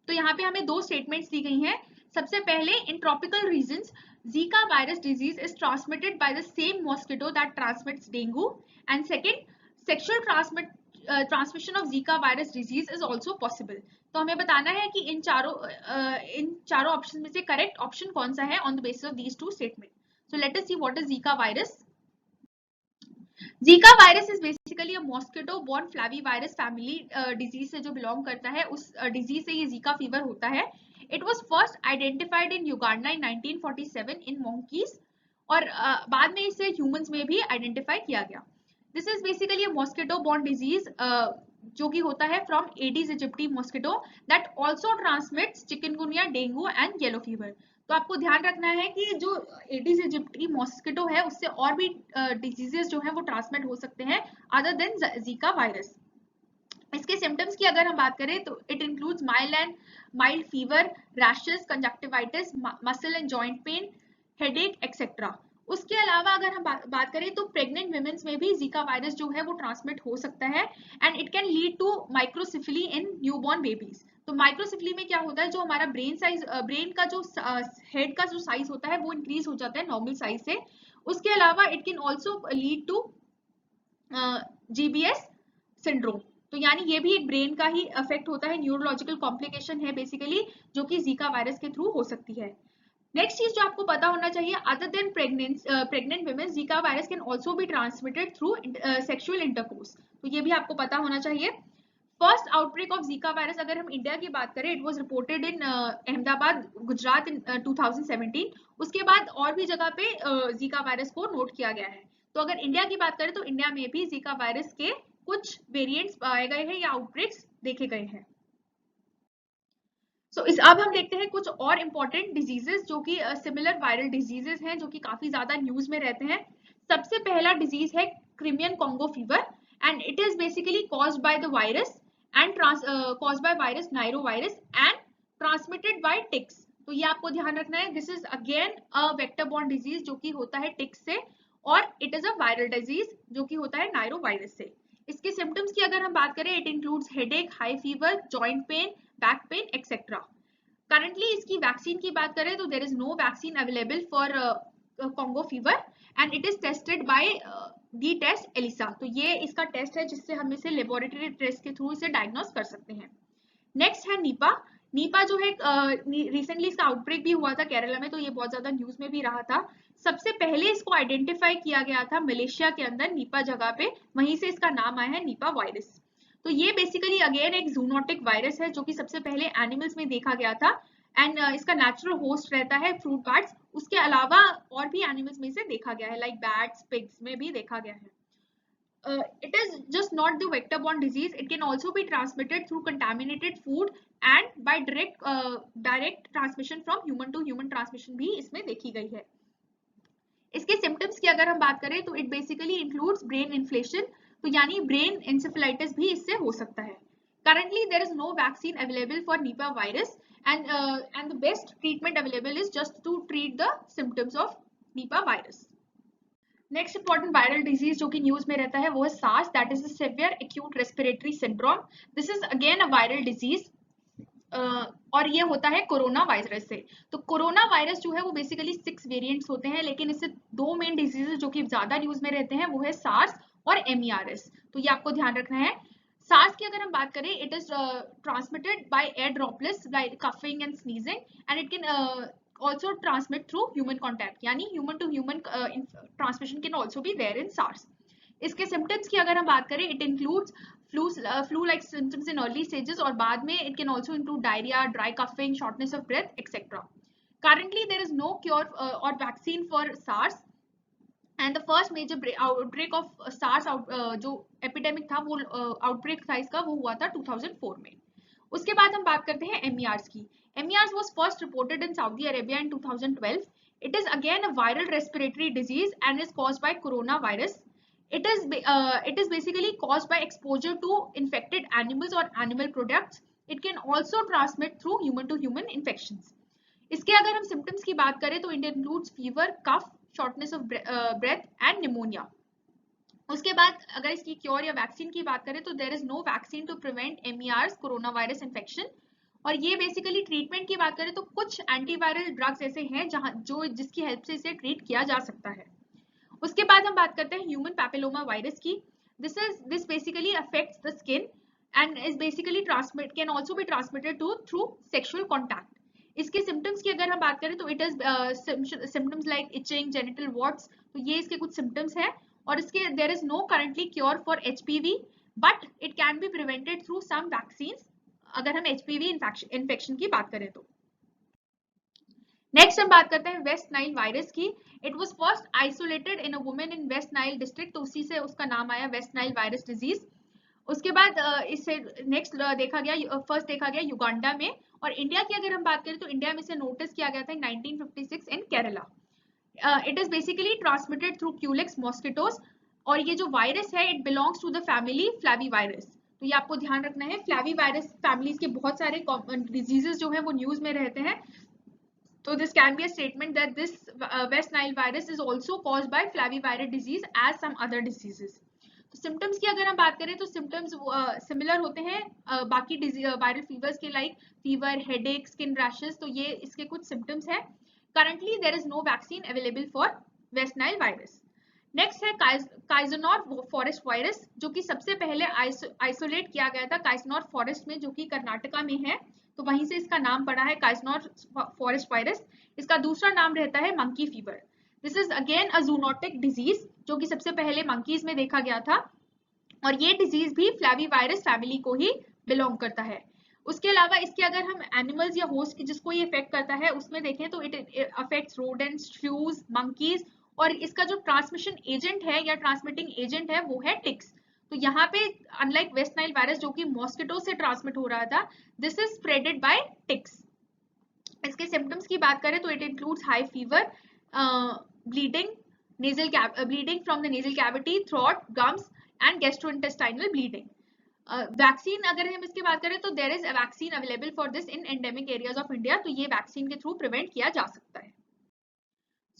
तो यहाँ पे हमें 2 स्टेटमेंट्स दी गई हैं। सबसे पहले, in tropical regions Zika virus disease is transmitted by the same mosquito that transmits dengue, and second, sexual transmission of Zika virus disease is also possible. तो हमें बताना है कि इन चारों ऑप्शन में से करेक्ट ऑप्शन कौन सा है on the basis of these 2 statement. So let us see what is Zika virus. Zika virus is basically a mosquito borne flavivirus family disease से जो बिलोंग करता है, उस डिजीज से ये जीका फीवर होता है। It was first identified in Uganda in 1947 in monkeys और बाद में इसे ह्यूमंस में भी आइडेंटिफाई किया गया। This is basically a mosquito borne disease जो कि होता है from Aedes इजिप्टी mosquito that also transmits chikungunya, dengue and yellow fever. तो आपको ध्यान रखना है कि जो एडिस इजिप्टी मॉस्किटो है उससे और भी डिजीजेस जो है वो ट्रांसमिट हो सकते हैं अदर देन जीका वायरस। इसके सिम्टम्स की अगर हम बात करें तो it includes mild fever, rashes, conjunctivitis, muscle and joint pen, headache etcetera. उसके अलावा अगर हम बात करें तो प्रेग्नेंट विमेन्स में भी जीका वायरस जो है वो ट्रांसमिट हो सकता है and it can lead to microcephaly in newborn babies. तो माइक्रोसिफिली में क्या होता है, जो हमारा ब्रेन का जो हेड का जो साइज होता है वो इंक्रीज हो जाता है नॉर्मल साइज से। उसके अलावा it can also lead to GBS syndrome. तो यानी ये भी एक ब्रेन का ही अफेक्ट होता है, न्यूरोलॉजिकल कॉम्प्लिकेशन है बेसिकली जो कि जीका वायरस के थ्रू हो सकती है। नेक्स्ट चीज जो आपको पता होना चाहिए, other than pregnant women Zika virus can also be transmitted through sexual intercourse. तो ये भी आपको पता होना चाहिए। First outbreak of Zika virus अगर हम इंडिया की बात करें, it was reported in Ahmedabad, Gujarat in 2017। उसके बाद और भी जगह पे जीका वायरस को नोट किया गया है। तो अगर इंडिया की बात करें तो इंडिया में भी जीका वायरस के कुछ वेरिएंट्स पाए गए हैं या आउटब्रेक्स देखे गए हैं। अब हम देखते हैं कुछ और इंपॉर्टेंट डिजीजेस जो कि सिमिलर वायरल डिजीजेस हैं जो कि काफी ज्यादा न्यूज में रहते हैं। सबसे पहला डिजीज है Crimean Congo fever and it is basically caused by the virus and caused by virus norovirus and transmitted by ticks. तो ये आपको ध्यान रखना है, this is again a vector borne disease जो कि होता है टिक्स से, और it is a viral disease जो कि होता है नायरोवायरस से। इसके सिम्टम्स की अगर हम बात करें, it includes headache, high fever, joint pain, back pain etcetera. Currently इसकी वैक्सीन की बात करें तो there is no vaccine available for Congo fever and it is tested by the test ELISA. तो ये इसका टेस्ट है जिससे हम इसे लेबोरेटरी टेस्ट के थ्रू इसे डायग्नोस कर सकते हैं। नेक्स्ट है नीपा। नीपा जो है रिसेंटली इसका आउटब्रेक भी हुआ था केरला में, तो ये बहुत ज्यादा न्यूज में भी रहा था। सबसे पहले इसको आइडेंटिफाई किया गया था मलेशिया के अंदर नीपा जगह पे, वहीं से इसका नाम आया है नीपा वायरस। तो ये बेसिकली अगेन एक जूनोटिक वायरस है जो कि सबसे पहले एनिमल्स में देखा गया था एंड इसका नेचुरल होस्ट रहता है फ्रूट बैट्स। उसके अलावा और भी एनिमल्स में से देखा गया है, लाइक बैट्स, पिग्स में भी देखा गया है। It is just not the vector-borne disease. It can also be transmitted through contaminated food and by direct transmission from human to human transmission भी इसमें देखी गई है। इसके सिम्टम्स की अगर हम बात करें तो it basically includes brain inflation, तो यानी ब्रेन एंसेफेलाइटिस भी इससे हो सकता है। Currently there is no vaccine available for Nipah virus and the best treatment available is just to treat the symptoms of Nipah virus. Next important viral disease जो कि न्यूज में रहता है वो है SARS, that is severe acute respiratory syndrome. This is again a viral disease और ये होता है कोरोना वायरस से। तो कोरोना वायरस जो है वो बेसिकली 6 वेरिएंट्स होते हैं, लेकिन इससे 2 मेन डिजीजेस जो कि ज्यादा न्यूज में रहते हैं वो है सार्स और MERS। तो ये आपको ध्यान रखना है। सार्स की अगर हम बात करें, it is transmitted by air droplets like coughing and sneezing and it can also transmit through human contact, यानी human to human transmission can also be there in SARS. इसके symptoms की अगर हम बात करें, it includes flu like symptoms in early stages और बाद में it can also include diarrhea, dry coughing, shortness of breath, etc. Currently there is no cure or vaccine for SARS and the first major outbreak of SARS जो epidemic था वो outbreak था इसका वो हुआ था 2004 में। उसके बाद हम बात करते हैं MERS की। MERS was first reported in Saudi Arabia in 2012. It is again a viral respiratory disease and is caused by coronavirus. It is basically caused by exposure to infected animals or animal products. It can also transmit through human to human infections. इसके अगर हम symptoms की बात करें तो it includes fever, cough, shortness of breath and pneumonia. उसके बाद अगर इसकी क्योर या वैक्सीन की बात करें तो there is no vaccine to prevent MERS corona virus infection. और ये बेसिकली ट्रीटमेंट की बात करें तो कुछ एंटीवायरल ड्रग्स ऐसे हैं जिसकी हेल्प से इसे ट्रीट किया जा सकता है। उसके बाद हम बात करते हैं ह्यूमन पैपिलोमा वायरस की। This basically affects the skin and is basically can also be transmitted through sexual contact. इसके सिम्टम्स की अगर हम बात करें तो it is symptoms like itching, genital warts, तो ये इसके कुछ सिम्टम्स हैं। और इसके there is no currently cure for HPV but it can be prevented through some vaccines अगर हम HPV इन्फेक्शन की बात करें तो। नेक्स्ट हम बात करते हैं वेस्ट नाइल वायरस की। It was first isolated in a woman in West Nile district, तो उसी से उसका नाम आया वेस्ट नाइल वायरस डिजीज। उसके बाद इससे नेक्स्ट फर्स्ट देखा गया युगांडा में। और इंडिया की अगर हम बात करें तो इंडिया में से नोटिस किया गया था in 1956 in Kerala. It is basically transmitted through culex mosquitoes और ये जो वायरस है it belongs to the family flavivirus. तो ये आपको ध्यान रखना है, फ्लैवीवायरस फैमिलीज के बहुत सारे डिजीजेस जो है वो न्यूज में रहते हैं। तो this can be a statement that this West Nile virus is also caused by flavivirus disease as some other diseases. तो सिम्टम्स की अगर हम बात करें तो सिम्टम्स सिमिलर होते हैं बाकी वायरल फीवर्स के, like fever, headache, skin rashes, तो ये इसके कुछ सिम्टम्स हैं। Currently there is no vaccine available for West Nile virus. Next है काइजनॉर फॉरेस्ट वायरस, जो कि सबसे पहले आइसोलेट किया गया था काइजनॉर फॉरेस्ट में, जो कि कर्नाटका में है, तो वहीं से इसका नाम पड़ा है काइजनॉर फॉरेस्ट वायरस। इसका दूसरा नाम रहता है monkey fever. This is again a zoonotic disease जो कि सबसे पहले मंकीज में देखा गया था और ये डिजीज भी फ्लैवीवायरस फैमिली को ही बिलोंग करता है। उसके अलावा इसके अगर हम एनिमल्स या होस्ट जिसको ये इफेक्ट करता है उसमें देखें तो इट अफेक्ट्स रोडेंट्स, श्यूज, मंकीज, और इसका जो ट्रांसमिशन एजेंट है या ट्रांसमिटिंग एजेंट है वो है टिक्स। तो यहाँ पे अनलाइक वेस्ट नाइल वायरस जो कि मॉस्किटो से ट्रांसमिट हो रहा था, this is spreaded by ticks. इसके सिम्टम्स की बात करें तो it includes high fever, bleeding from the nasal cavity, throat, gums, and gastrointestinal bleeding. Vaccine अगर हम इसकी बात करें तो there is a vaccine available for this in endemic areas of India, तो ये वैक्सीन के थ्रू प्रिवेंट किया जा सकता है।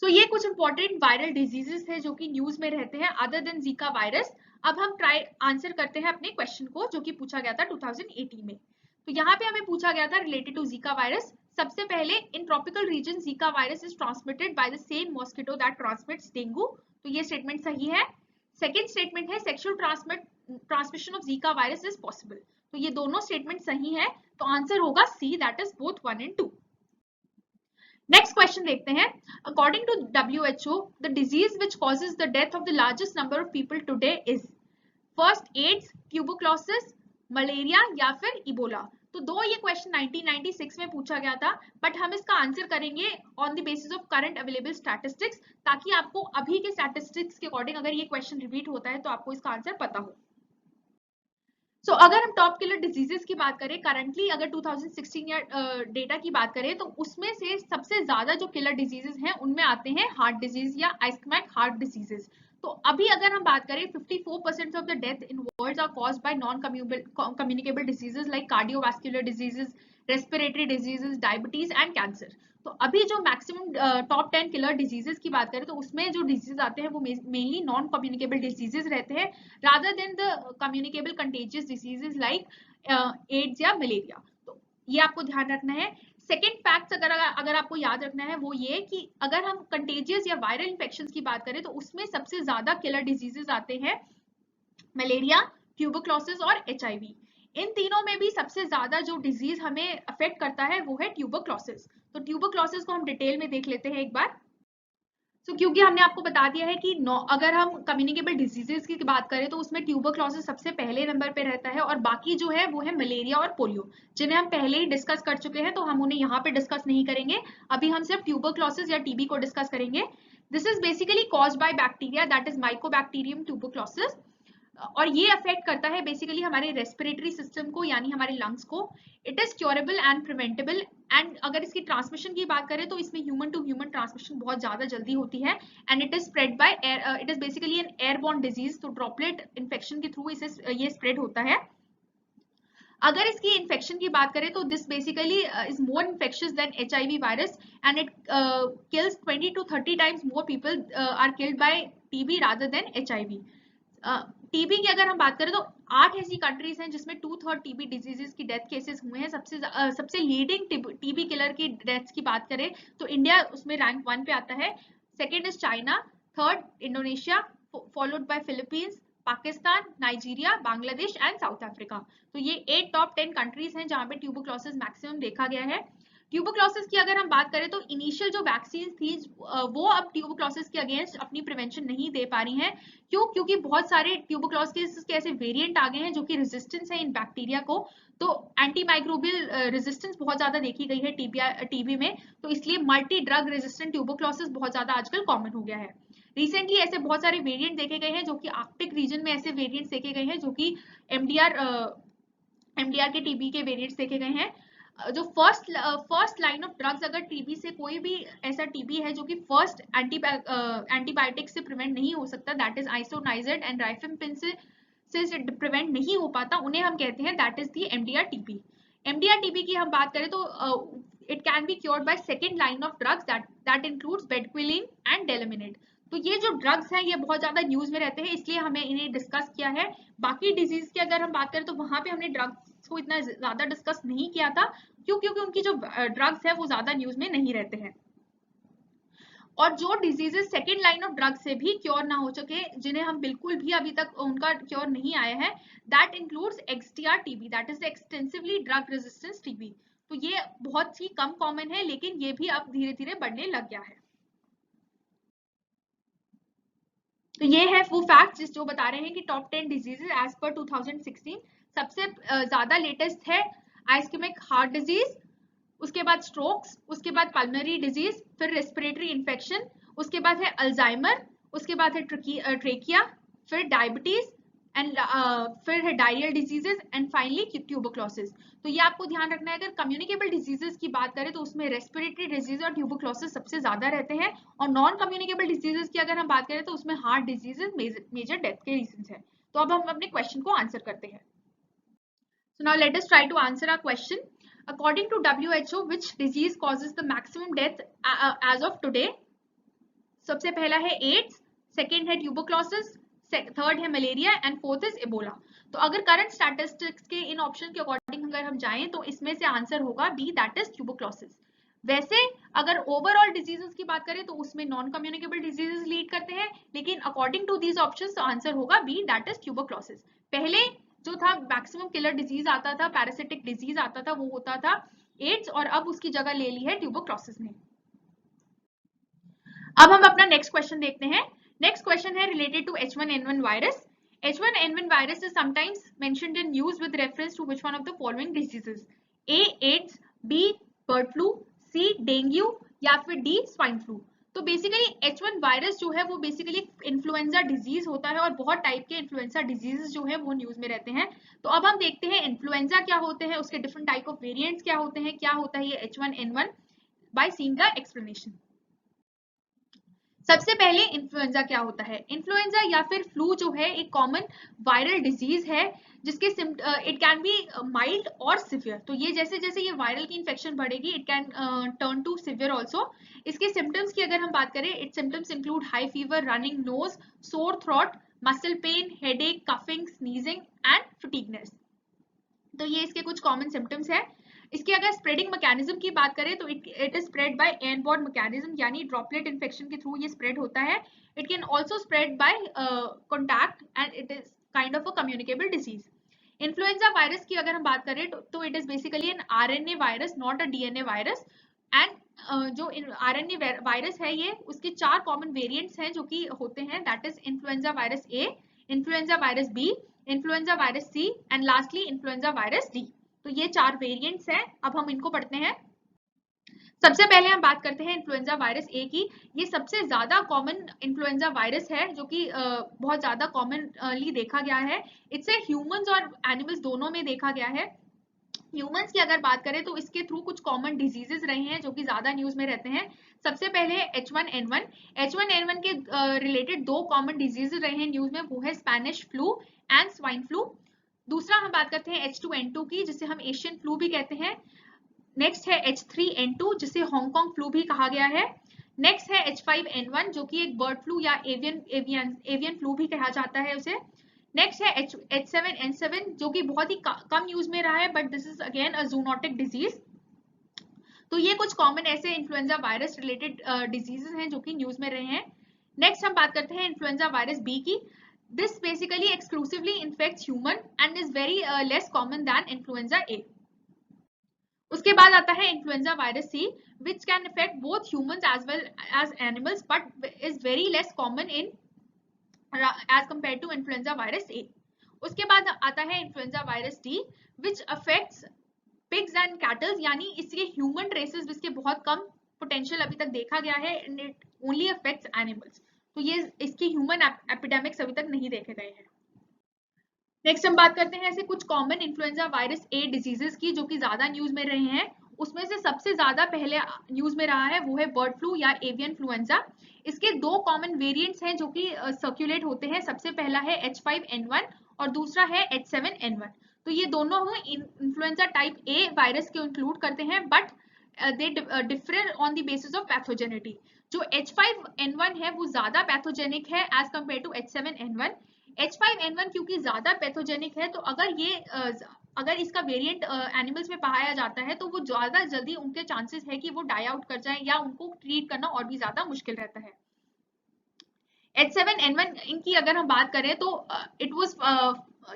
सो ये कुछ इंपॉर्टेंट वायरल डिजीजेस है जो कि न्यूज में रहते हैं अदर देन जीका वायरस। अब हम ट्राई आंसर करते हैं अपने क्वेश्चन को जो कि पूछा गया था 2018 में। तो यहाँ पे हमें पूछा गया था रिलेटेड टू जीका वायरस। सबसे पहले in tropical region Zika virus is transmitted by the same mosquito that transmits dengue, तो ये स्टेटमेंट सही है। सेकेंड स्टेटमेंट है sexual transmission of Zika virus is possible, तो ये दोनों स्टेटमेंट सही है, तो आंसर होगा C, that is both 1 and 2। Next question देखते हैं। According to WHO the disease which causes the death of the largest number of people today is first ads, tuberculosis, malaria या फिर इबोला। तो दो ये क्वेश्चन 1996 में पूछा गया था, बट हम इसका आंसर करेंगे on the basis of current available statistics, ताकि आपको अभी के स्टैटिस्टिक्स के अकॉर्डिंग अगर ये क्वेश्चन रिपीट होता है तो आपको इसका आंसर पता हो। सो अगर हम टॉप किलर डिजीजेस की बात करें करंटली, अगर 2016 या डेटा की बात करें तो उसमें से सबसे ज्यादा जो किलर डिजीजेस हैं उनमें आते हैं हार्ट डिजीज या आइस्केमिक हार्ट डिजीजेस। तो अभी अगर हम बात करें 54% of the death in world are caused by non communicable diseases like cardiovascular diseases, respiratory diseases, diabetes and cancer. तो अभी जो मैक्सिमम टॉप 10 किलर डिजीजेस की बात करें तो उसमें जो डिजीज आते हैं वो मेनली नॉन कम्युनिकेबल डिजीजेस रहते हैं rather than the communicable contagious diseases like AIDS या मलेरिया। तो ये आपको ध्यान रखना है। सेकेंड फैक्ट अगर आपको याद रखना है वो ये कि अगर हम कंटेजियस या वायरल इंफेक्शन की बात करें तो उसमें सबसे ज्यादा किलर डिजीजेस आते हैं मलेरिया, ट्यूबरक्लोसिस और HIV। इन तीनों में भी सबसे ज्यादा जो डिजीज हमें अफेक्ट करता है वो है ट्यूबरक्लोसिस। तो ट्यूबरक्लोसिस को हम डिटेल में देख लेते हैं एक बार। क्योंकि हमने आपको बता दिया है कि अगर हम कम्युनिकेबल डिजीजेस की बात करें तो उसमें ट्यूबरक्लोसिस सबसे पहले नंबर पे रहता है, और बाकी जो है वो है मलेरिया और पोलियो, जिन्हें हम पहले ही डिस्कस कर चुके हैं, तो हम उन्हें यहाँ पे डिस्कस नहीं करेंगे। अभी हम सिर्फ ट्यूबरक्लोसिस या टीबी को डिस्कस करेंगे। This is basically caused by bacteria that is Mycobacterium tuberculosis, और ये अफेक्ट करता है बेसिकली हमारे रेस्पिरेटरी सिस्टम को, यानी हमारे लंग्स को। It is curable and preventable, and अगर इसकी ट्रांसमिशन की बात करें तो इसमें ह्यूमन टू ह्यूमन ट्रांसमिशन बहुत ज्यादा जल्दी होती है, and it is spread by air. It is basically an airborne disease, तो ड्रॉपलेट इन्फेक्शन के थ्रू इसे ये स्प्रेड होता है। अगर इसकी इन्फेक्शन की बात करें तो this basically is more infectious than HIV virus, and it kills 20 to 30 times more people are killed by TB rather than HIV। TB की अगर हम बात करें तो 8 ऐसी कंट्रीज हैं जिसमें 2/3 टीबी डिजीजेस की डेथ केसेस हुए हैं। सबसे लीडिंग टीबी किलर की डेथ्स की बात करें तो इंडिया उसमें रैंक 1 पे आता है। Second is China, third Indonesia, followed by Philippines, Pakistan, Nigeria, Bangladesh and south Africa. तो ये 8 टॉप 10 कंट्रीज हैं जहां पे ट्यूबरक्लोसिस मैक्सिमम देखा गया है। ट्यूबरक्लोसिस की अगर हम बात करें तो इनिशियल जो वैक्सीन थी वो अब ट्यूबरक्लोसिस के अगेंस्ट अपनी प्रिवेंशन नहीं दे पा रही हैं। क्यों? क्योंकि बहुत सारे ट्यूबरक्लोसिस के ऐसे वेरिएंट आ गए हैं जो कि रेजिस्टेंस है इन बैक्टीरिया को, तो एंटी माइक्रोबियल रेजिस्टेंस बहुत ज्यादा देखी गई है टीबी में, तो इसलिए मल्टी ड्रग रेजिस्टेंट ट्यूबरक्लोसिस बहुत ज्यादा आजकल कॉमन हो गया है। रिसेंटली ऐसे बहुत सारे वेरिएंट देखे गए हैं जो कि आर्कटिक रीजन में ऐसे वेरिएंट्स देखे गए हैं जो कि एमडीआर के टीबी के वेरिएंट्स देखे गए हैं। जो फर्स्ट लाइन ऑफ ड्रग्स, अगर टीबी से कोई भी ऐसा टीबी है जो कि फर्स्ट एंटीबायोटिक से प्रिवेंट नहीं हो सकता, that is isoniazid and rifampicin से प्रिवेंट नहीं हो पाता, उन्हें हम कहते हैं that is the MDR TB. MDR TB की हम बात करें तो it can be cured by second line of drugs that includes bedaquiline and delamanid. तो ये जो ड्रग्स हैं ये बहुत ज्यादा न्यूज में रहते हैं, इसलिए हमें इन्हें डिस्कस किया है। बाकी डिजीज की अगर हम बात करें तो वहां पे हमने ड्रग्स को इतना ज्यादा डिस्कस नहीं किया था, क्योंकि उनकी जो ड्रग्स है वो ज्यादा न्यूज में नहीं रहते हैं। और जो diseases second line of drug से भी क्योर ना हो सके, जिन्हें हम बिल्कुल भी अभी तक उनका क्योर नहीं आया है, that includes XTR TB, that is extensively drug resistance TB. तो ये बहुत ही कम कॉमन है, लेकिन ये भी अब धीरे धीरे बढ़ने लग गया है। तो ये है वो फैक्ट्स जो बता रहे हैं कि टॉप 10 डिजीजेस एज पर 2016। सबसे ज्यादा लेटेस्ट है आइस्केमिक हार्ट डिजीज, उसके बाद स्ट्रोक्स, उसके बाद पल्मोनरी डिजीज, फिर रेस्पिरेटरी इन्फेक्शन, उसके बाद है अल्जाइमर, उसके बाद है ट्रेकिया, फिर डायबिटीज एंड फिर है diarrhoeal diseases and finally tuberculosis. तो ये आपको ध्यान रखना है, अगर कम्युनिकेबल डिजीजेस की बात करें तो उसमें रेस्पिरेटरी डिजीज और ट्यूबरक्लोसिस सबसे ज्यादा रहते हैं, और नॉन कम्युनिकेबल डिजीजेस की अगर हम बात करें तो उसमें हार्ट डिजीजेस मेजर डेथ के रीजन है। तो अब हम अपने क्वेश्चन को आंसर करते हैं. So now let us try to answer our question. According to WHO, which disease causes the maximum death as of today? सबसे पहला है एड्स, सेकेंड है ट्यूबरक्लोसिस, थर्ड है malaria and fourth is Ebola. तो अगर करंट स्टैटिस्टिक्स के इन ऑप्शन के अकॉर्डिंग अगर हम जाएं तो इसमें से आंसर होगा बी, दैट इज ट्यूबरक्लोसिस. वैसे अगर ओवरऑल डिजीजेस की बात करें तो उसमें नॉन कम्युनिकेबल डिजीजेस लीड करते हैं, लेकिन according to these options answer होगा बी, दैट इज ट्यूबरक्लोसिस. पहले जो था मैक्सिमम किलर डिजीज आता था, पैरासिटिक डिजीज आता था, वो होता था एड्स, और अब उसकी जगह ले ली है ट्यूबरक्लोसिस ने. अब हम अपना नेक्स्ट क्वेश्चन देखते हैं. नेक्स्ट क्वेश्चन है related to H1N1 virus. H1N1 virus is sometimes mentioned in news with reference to which one of the following diseases? A, AIDS, B, bird flu, C, dengue या फिर D, swine flu. तो बेसिकली H1 वायरस जो है वो बेसिकली इन्फ्लुएंजा डिजीज होता है और बहुत टाइप के इन्फ्लुएंजा डिजीजेस जो है वो न्यूज में रहते हैं. तो अब हम देखते हैं इन्फ्लुएंजा क्या होते हैं, उसके डिफरेंट टाइप ऑफ वेरिएंट्स क्या होते हैं, क्या होता है ये H1N1 by seeing the explanation. सबसे पहले इन्फ्लुएंजा क्या होता है. इन्फ्लुएंजा या फिर फ्लू जो है एक कॉमन वायरल डिजीज है जिसके इट कैन बी माइल्ड और सिवियर. तो ये जैसे जैसे ये वायरल की इन्फेक्शन बढ़ेगी it can turn to severe also. इसके सिम्टम्स की अगर हम बात करें, it symptoms include high fever, running nose, sore throat, muscle pain, headache, coughing, sneezing and fatigueness. तो ये इसके कुछ कॉमन सिम्टम्स है. इसके अगर स्प्रेडिंग मैकेनिज्म की बात करें तो it is spread by airborne mechanism, यानी ड्रॉपलेट इन्फेक्शन के थ्रू ये स्प्रेड होता है. It can also spread by contact and it is kind of a communicable disease. Influenza virus की अगर हम बात करें तो it is basically an RNA virus, not a DNA virus. And जो आरएनए वायरस है ये, उसके 4 कॉमन वेरिएंट्स हैं जो कि होते हैं, that is influenza virus A, influenza virus B, influenza virus C and lastly influenza virus D. तो ये 4 वेरिएंट्स हैं. अब हम इनको पढ़ते हैं. सबसे पहले हम बात करते हैं इन्फ्लुएंजा वायरस ए की. ये सबसे ज्यादा कॉमन इन्फ्लुएंजा वायरस है जो कि बहुत ज्यादा कॉमनली देखा गया है. इससे ह्यूमंस और एनिमल्स दोनों में देखा गया है. ह्यूमंस की अगर बात करें तो इसके थ्रू कुछ कॉमन डिजीजेस रहे हैं जो कि ज्यादा न्यूज में रहते हैं. सबसे पहले H1N1. H1N1 के रिलेटेड 2 कॉमन डिजीजेस रहे हैं न्यूज में, वो है Spanish flu and swine flu. दूसरा हम बात करते हैं H2N2 की, जिसे हम एशियन फ्लू भी कहते हैं. नेक्स्ट है H3N2 जिसे हांगकांग फ्लू भी कहा गया है. नेक्स्ट है H5N1 जो कि एक बर्ड फ्लू या एवियन फ्लू भी कहा जाता है उसे. नेक्स्ट है H7N7 जो कि बहुत ही कम न्यूज में रहा है, but this is again a zoonotic disease. तो ये कुछ कॉमन ऐसे इन्फ्लुएंजा वायरस रिलेटेड डिजीजेस हैं जो कि न्यूज में रहे हैं. नेक्स्ट हम बात करते हैं इन्फ्लुएंजा वायरस बी की. This basically exclusively infects human and is very less common than influenza A. उसके बाद आता है influenza virus C, which can affect both humans as well as animals, but is very less common in as compared to influenza virus A. उसके बाद आता है influenza virus D, which affects pigs and cattle, यानी इसके ह्यूमन ट्रेसेस जिसके बहुत कम पोटेंशियल अभी तक देखा गया है, and it only affects animals. तो ये इसकी ह्यूमन एपिडेमिक्स अभी तक नहीं देखे गए हैं. नेक्स्ट हम बात करते हैं ऐसे कुछ कॉमन इन्फ्लुएंजा वायरस ए डिजीजेस की जो कि ज्यादा न्यूज में रहे हैं. उसमें से सबसे ज्यादा पहले न्यूज में रहा है वो है बर्ड फ्लू या एवियन फ्लुएंजा. इसके 2 कॉमन वेरिएंट्स हैं जो कि सर्कुलेट होते हैं. सबसे पहला है H5N1 और दूसरा है H7N1. तो ये दोनों इन्फ्लुएंजा टाइप ए वायरस को इंक्लूड करते हैं, but they differ on the basis of pathogenity. जो H5N1 है वो ज्यादा पैथोजेनिक है as compare to H7N1. H5N1 क्योंकि ज्यादा पैथोजेनिक है, तो अगर इसका वेरिएंट एनिमल्स में पाया जाता है तो वो ज्यादा जल्दी उनके चांसेस है कि वो डाई आउट कर जाए या उनको ट्रीट करना और भी ज्यादा मुश्किल रहता है. H7N1 इनकी अगर हम बात करें तो इट वाज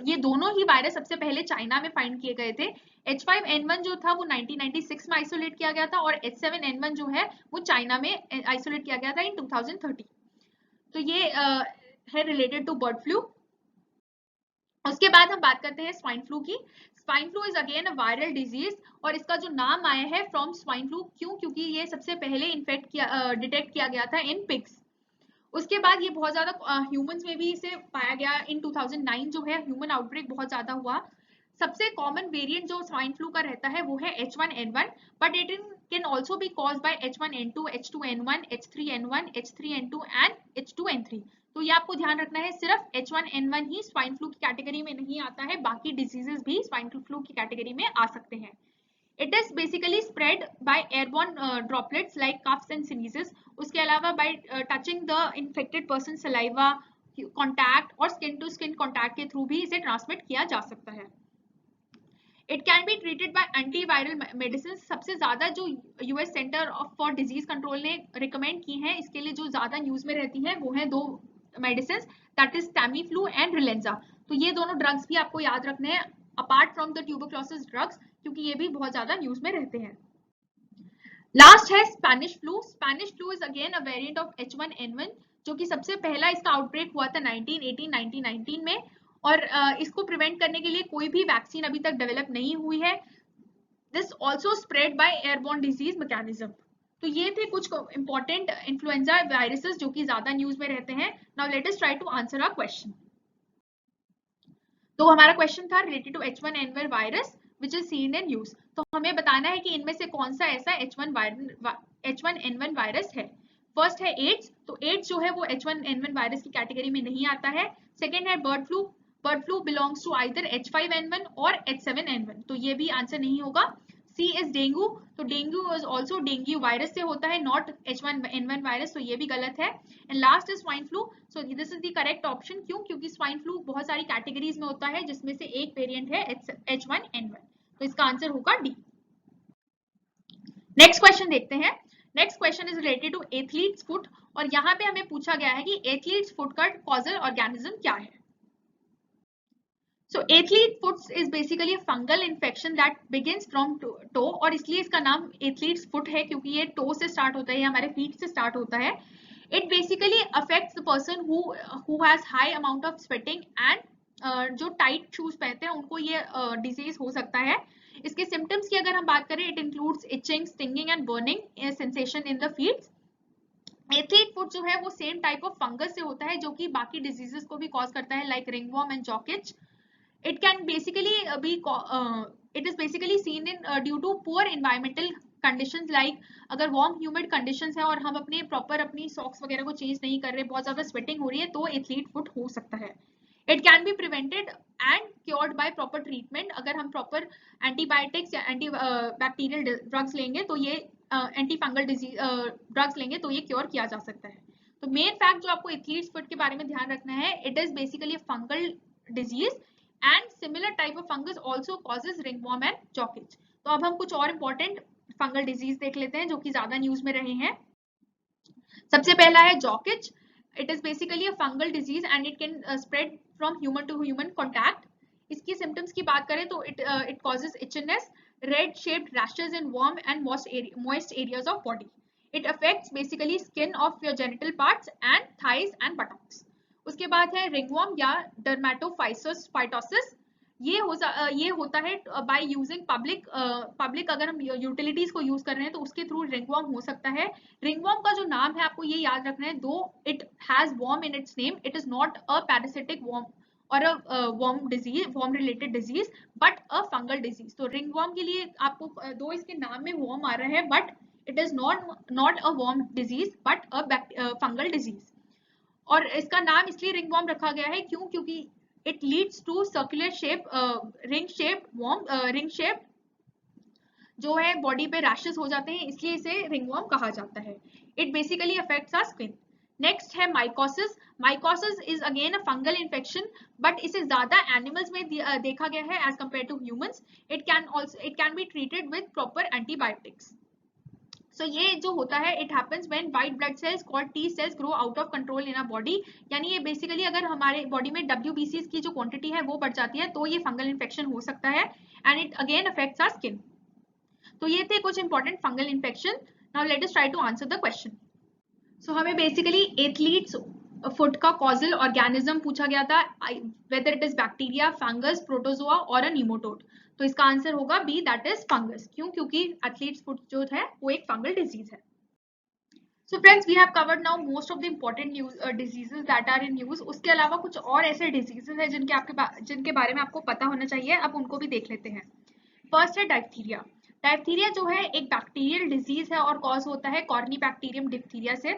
ये दोनों ही वायरस सबसे पहले चाइना में फाइंड किए गए थे. H5N1 जो था वो 1996 में आइसोलेट किया गया था और H7N1 जो है वो चाइना में आइसोलेट किया गया था इन 2013. तो ये है रिलेटेड टू बर्ड फ्लू. उसके बाद हम बात करते हैं स्वाइन फ्लू की. Swine flu is again a viral disease और इसका जो नाम आया है फ्रॉम स्वाइन फ्लू, क्यों? क्योंकि ये सबसे पहले डिटेक्ट किया गया था इन पिग्स. उसके बाद ये बहुत ज्यादा ह्यूमंस में भी इसे पाया गया. इन 2009 जो है ह्यूमन आउटब्रेक बहुत ज्यादा हुआ. सबसे कॉमन वेरिएंट जो स्वाइन फ्लू का रहता है वो है H1N1, but it can also B caused bye H1N2, H2N1, H3N1, H3N2 and H2N3. तो ये आपको ध्यान रखना है, सिर्फ H1N1 ही स्वाइन फ्लू की कैटेगरी में नहीं आता है, बाकी डिजीजेस भी स्वाइन फ्लू की कैटेगरी में आ सकते हैं। It is basically spread by airborne droplets like coughs and sneezes. उसके अलावा by touching the infected person's saliva, contact और skin to skin contact के थ्रू भी इसे ट्रांसमिट किया जा सकता है। It can be treated by antiviral medicines. सबसे ज्यादा जो US centre for disease control ने रिकमेंड की हैं इसके लिए जो ज्यादा न्यूज में रहती हैं वो हैं दो medicine, that is Tamiflu and Relenza. तो ये दोनों ड्रग्स भी आपको याद रखने हैं apart from the tuberculosis drugs, क्योंकि ये भी बहुत ज्यादा न्यूज में रहते हैं। लास्ट है Spanish flu. Spanish flu is again a variant of H1N1, जो कि सबसे पहला इसका आउटब्रेक हुआ था 1918-1919 में, और इसको प्रिवेंट करने के लिए कोई भी वैक्सीन अभी तक डेवलप नहीं हुई है। This also spread by airborne disease mechanism. तो ये थे कुछ इंपॉर्टेंट इन्फ्लुएंजा वायरसेस जो कि ज्यादा न्यूज में रहते हैं। Now let us try to answer our question. तो हमारा क्वेश्चन था related to H1N1 virus which is seen in news. तो हमें बताना है कि इनमें से कौन सा ऐसा H1N1 वायरस है। फर्स्ट है एड्स, तो एड्स जो है वो H1N1 वायरस की कैटेगरी में नहीं आता है। सेकेंड है bird flu, bird flu belongs to either H5N1 और H7N1, तो ये भी आंसर नहीं होगा। सी इज डेंगू, तो dengue is also dengue virus से होता है, नॉट H1N1 वायरस, तो ये भी गलत है। And last is swine flu, so this is the correct option. क्यों? क्योंकि स्वाइन फ्लू बहुत सारी कैटेगरीज में होता है जिसमें से एक वेरिएंट है H1N1, तो इसका आंसर होगा डी। नेक्स्ट क्वेश्चन देखते हैं। Next question is related to athlete's foot, और यहाँ पे हमें पूछा गया है कि एथलीट्स फुट का कॉजल ऑर्गेनिज्म क्या है। So athlete foot is basically a fungal infection that begins from toe, और इसलिए इसका नाम athlete's foot है क्योंकि ये toe से स्टार्ट होता है, ये हमारे feet से स्टार्ट होता है। It basically affects the person who has high amount of sweating and जो टाइट शूज पहनते हैं उनको ये डिजीज हो सकता है। इसके सिम्टम्स की अगर हम बात करें, it includes itching, stinging and burning sensation in the feet. Athlete foot जो है वो सेम टाइप ऑफ फंगस से होता है जो कि बाकी डिजीजेस को भी कॉज करता है, like ringworm and jock itch. It can basically it is basically seen in due to poor environmental conditions, like अगर warm humid conditions है और हम अपने proper अपनी socks वगैरह को change नहीं कर रहे, बहुत ज्यादा sweating हो रही है, तो एथलीट फुट हो सकता है। It can be prevented and cured by proper treatment. अगर हम proper antibiotics या antibacterial drugs लेंगे तो ये antifungal disease drugs लेंगे तो ये cure किया जा सकता है। तो main fact जो आपको एथलीट फुट के बारे में ध्यान रखना है, it is basically a fungal disease and similar type of fungus also causes ringworm and jockage। तो अब हम कुछ और important fungal disease देख लेते हैं जो कि ज्यादा न्यूज में रहे हैं। सबसे पहला है jockage। It is basically a fungal disease and it can spread from human to human contact। इसकी symptoms की बात करें तो it causes itchiness, red shaped rashes in warm and moist areas of body। It affects basically skin of your genital parts and thighs and buttocks। उसके बाद है रिंगवॉर्म या डर्मेटोफाइटोसिस। ये होता है बाय यूजिंग पब्लिक अगर हम यूटिलिटीज को यूज कर रहे हैं तो उसके थ्रू रिंगवॉर्म हो सकता है। रिंगवॉर्म का जो नाम है आपको ये याद रखना है, though it has worm in its name, it is not a parasitic worm और a worm related disease but a fungal disease. तो रिंगवॉर्म के लिए आपको दो इसके नाम में वॉर्म आ रहा है, but it is not a worm disease but a fungal disease. और इसका नाम इसलिए रिंगवॉर्म रखा गया है क्योंकि it leads to circular shape ring shape जो है बॉडी पे रैशेस हो जाते हैं, इसलिए इसे रिंगवॉर्म कहा जाता है। It basically affects our skin. Next है mycosis. Mycosis is again a fungal infection, but इसे ज्यादा एनिमल्स में देखा गया है as compare to humans. It can be treated with proper antibiotics. So ये जो होता है it happens when white blood cells called T cells grow out of control in a body। यानी ये बेसिकली अगर हमारे बॉडी में WBCs की जो क्वांटिटी है वो बढ़ जाती है तो ये फंगल इन्फेक्शन हो सकता है and it again affects our skin। तो ये थे कुछ important fungal infection. Now let us try to answer the question। So हमें बेसिकली एथलीट्स फुट का कॉजल ऑर्गेनिज्म पूछा गया था, whether it is bacteria, fungus, protozoa और नीमोटोड। तो इसका आंसर होगा बी, दैट इज फंगस। क्यों? क्योंकि एथलीट्स फुट जो है वो एक फंगल डिजीज है। So friends, we have covered now most of the important diseases that are in news. उसके अलावा कुछ और ऐसे डिजीजेस हैं जिनके बारे में आपको पता होना चाहिए, अब उनको भी देख लेते हैं। फर्स्ट है डायप्थीरिया। डायप्थीरिया जो है एक बैक्टीरियल डिजीज है और कॉज होता है कॉर्नीबैक्टीरियम डिप्थीरिया से।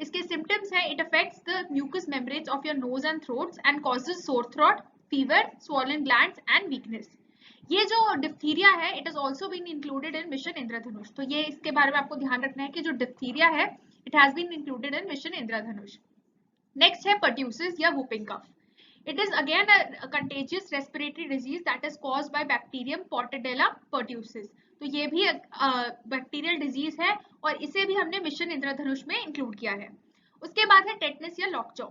इसके सिम्टम्स है, it affects the mucous membranes of your nose and throats and causes sore throat, fever, swollen glands and weakness. ये जो डिप्थीरिया है it is also been included in mission Indradhanush. तो ये इसके बारे में आपको ध्यान रखना है कि जो डिप्थीरिया है it has been included in mission Indradhanush. Next है पर्ट्यूसिस या whooping cough. It is again a contagious respiratory disease that is caused by bacterium Portadella pertussis। तो ये भी बैक्टीरियल डिजीज है और इसे भी हमने मिशन इंद्रधनुष में इंक्लूड किया है। उसके बाद है टेटनस या lockjaw.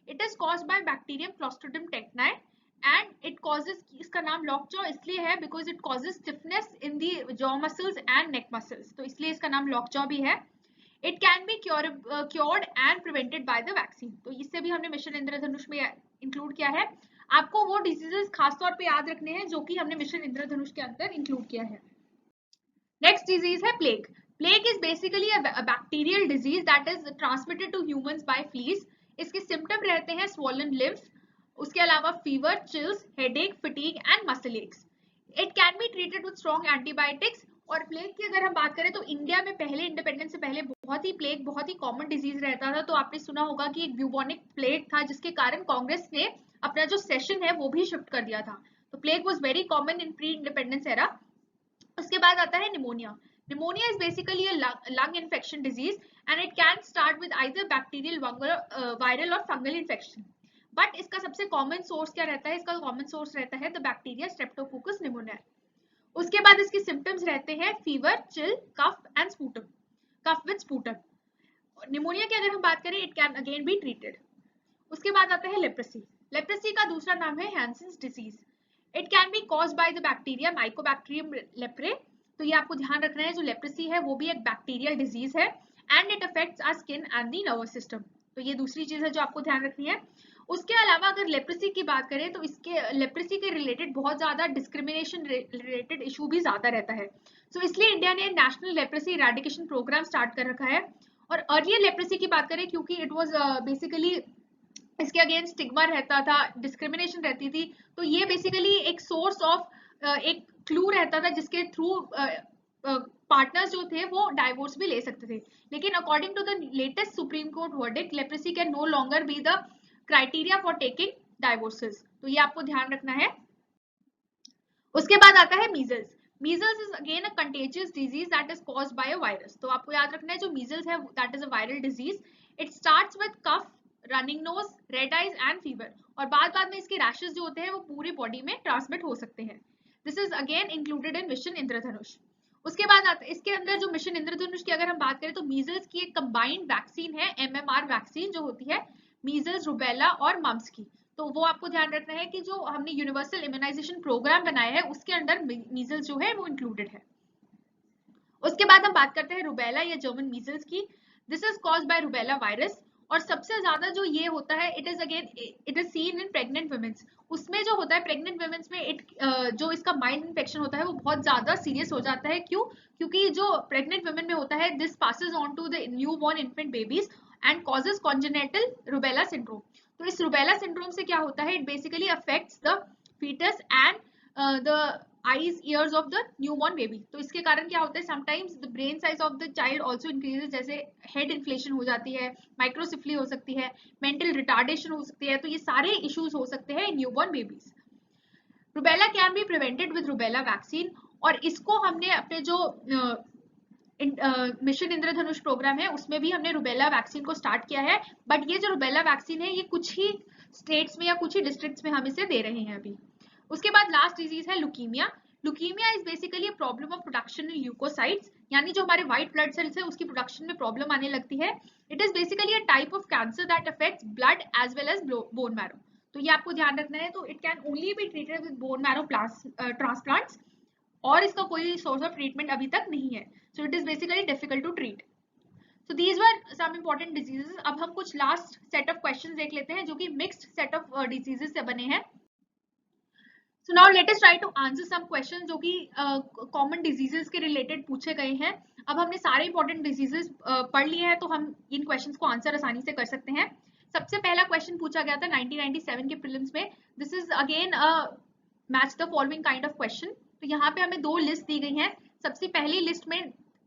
It is caused by bacterium clostridium tetani and it causes, इसका नाम लॉकजॉ इसलिए है because it causes stiffness in the jaw muscles and neck muscles, तो इसलिए इसका नाम लॉकजॉ भी है। It can be cured and prevented by the vaccine. तो इससे भी हमने मिशन इंद्रधनुष में इंक्लूड किया है। आपको वो डिजीजेस खासतौर पे याद रखने हैं जो कि हमने मिशन इंद्रधनुष के अंदर इंक्लूड किया है। नेक्स्ट डिजीज है plague. Plague is basically a bacterial disease that is transmitted to humans by fleas. इसके सिम्टम रहते हैं स्वॉलन लिम्फ, उसके अलावा fever, chills, headache, fatigue and muscle aches. It can be treated with strong antibiotics. और प्लेग की अगर हम बात करें तो इंडिया में पहले इंडिपेंडेंस से पहले प्लेग बहुत ही कॉमन डिजीज रहता था। तो आपने सुना होगा कि एक ब्यूबोनिक प्लेग था जिसके कारण कांग्रेस ने अपना जो सेशन है वो भी शिफ्ट कर दिया था। तो plague was very common in pre independence era. उसके बाद आता है pneumonia. Pneumonia is basically a lung infection disease and it can start with either bacterial, viral और फंगल इन्फेक्शन। बट इसका सबसे कॉमन सोर्स क्या रहता है? इसका कॉमन सोर्स रहता है द बैक्टीरिया स्ट्रेप्टोकोकस निमोनियाई। उसके बाद इसके सिम्टम्स रहते हैं fever, chill, cough and sputum, cough with sputum. Pneumonia की अगर हम बात करें it can again be treated. उसके बाद आता है लेप्रेसी। लेप्रेसी का दूसरा नाम है Hansen's disease. It can be caused by the bacteria mycobacterium leprae. तो ये आपको ध्यान रखना है, जो लेप्रेसी है वो भी एक बैक्टीरियल डिजीज है and it affects our skin and the nervous system. तो ये दूसरी चीज है जो आपको ध्यान रखनी है। उसके अलावा अगर लेप्रेसी की बात करें तो इसके लेप्रेसी के रिलेटेड बहुत ज्यादा डिस्क्रिमिनेशन रिलेटेड इशू भी ज्यादा रहता है। सो इसलिए इंडिया ने national leprosy eradication programme start कर रखा है। और अर्लियर लेप्रेसी की बात करें क्योंकि इट वाज बेसिकली इसके अगेंस्ट स्टिग्मा रहता था, डिस्क्रिमिनेशन रहती थी, तो ये बेसिकली एक सोर्स ऑफ एक क्लू रहता था जिसके थ्रू पार्टनर्स जो थे वो डाइवोर्स भी ले सकते थे। लेकिन according to the latest Supreme Court verdict leprosy can no longer be the criteria for taking divorces. तो ये आपको ध्यान रखना है। उसके बाद आता है measles. Measles is again a contagious disease that is caused by a virus. तो आपको याद रखना है जो मीजल्स है that is a viral disease. It starts with cough, running nose, red eyes and fever. और बाद में इसके रैशेस जो होते हैं वो पूरी बॉडी में ट्रांसमिट हो सकते हैं। This is again included in mission Indradhanush. उसके बाद आता है इसके अंदर जो मिशन इंद्रधनुष की अगर हम बात करें तो मीजल्स की एक कंबाइंड वैक्सीन है, MMR वैक्सीन जो होती है मीजल्स, रुबेला और मम्स की। तो वो आपको ध्यान रखना है कि जो हमने यूनिवर्सल इम्यूनाइजेशन प्रोग्राम बनाया है उसके अंदर मीजल्स जो है वो इंक्लूडेड है। उसके बाद हम बात करते हैं रुबेला या जर्मन मीजल्स की। This is caused bye rubella virus और सबसे ज्यादा जो ये होता है it is seen in pregnant women's. उसमें जो होता है प्रेग्नेंट वुमेन्स में जो इसका माइल्ड इन्फेक्शन होता है वो बहुत ज्यादा सीरियस हो जाता है। क्यों? क्योंकि जो प्रेग्नेंट वुमेन में होता है this passes on to the new born infant babies and causes congenital rubella syndrome. तो इस रुबेला सिंड्रोम से क्या होता है? It basically affects the foetus and the eyes, ears of the newborn baby। तो इसके कारण क्या होता है? Sometimes the brain size of the child also increases, जैसे हेड इन्फ्लेशन हो जाती है, माइक्रोसिफली हो सकती है, मेंटल रिटार्डेशन हो सकती है। तो ये सारे इश्यूज हो सकते हैं newborn babies. Rubella can be prevented with rubella vaccine और इसको हमने अपने जो मिशन इंद्रधनुष प्रोग्राम है उसमें भी हमने रुबेला वैक्सीन को स्टार्ट किया है। बट ये जो रुबेला वैक्सीन है ये कुछ ही स्टेट्स में या कुछ ही डिस्ट्रिक्ट्स में हम इसे दे रहे हैं अभी। उसके बाद लास्ट डिजीज है leukaemia. Leukaemia is basically a problem of production in leucocytes, यानी जो हमारे व्हाइट ब्लड सेल्स है उसकी प्रोडक्शन में प्रॉब्लम आने लगती है। It is basically a type of cancer that affects blood as well as bone marrow. तो ये आपको ध्यान रखना है। तो it can only be treated with bone marrow transplants और इसका कोई सोर्स ऑफ ट्रीटमेंट अभी तक नहीं है। So it is basically difficult to treat. So these were some important diseases. अब हम कुछ लास्ट सेट ऑफ क्वेश्चंस देख लेते हैं जो कि मिक्स्ड सेट ऑफ डिजीजेस से बने हैं। So now let us try to answer some questions जो कि कॉमन डिजीजेस के रिलेटेड पूछे गए हैं। अब हमने सारे इंपॉर्टेंट डिजीजेस पढ़ लिए हैं तो हम इन क्वेश्चंस को आंसर आसानी से कर सकते हैं। सबसे पहला क्वेश्चन पूछा गया था 1997 के प्रीलिम्स में। This is again match the following kind of question. तो यहाँ पे हमें दो लिस्ट दी गई हैं। सबसे पहली लिस्ट में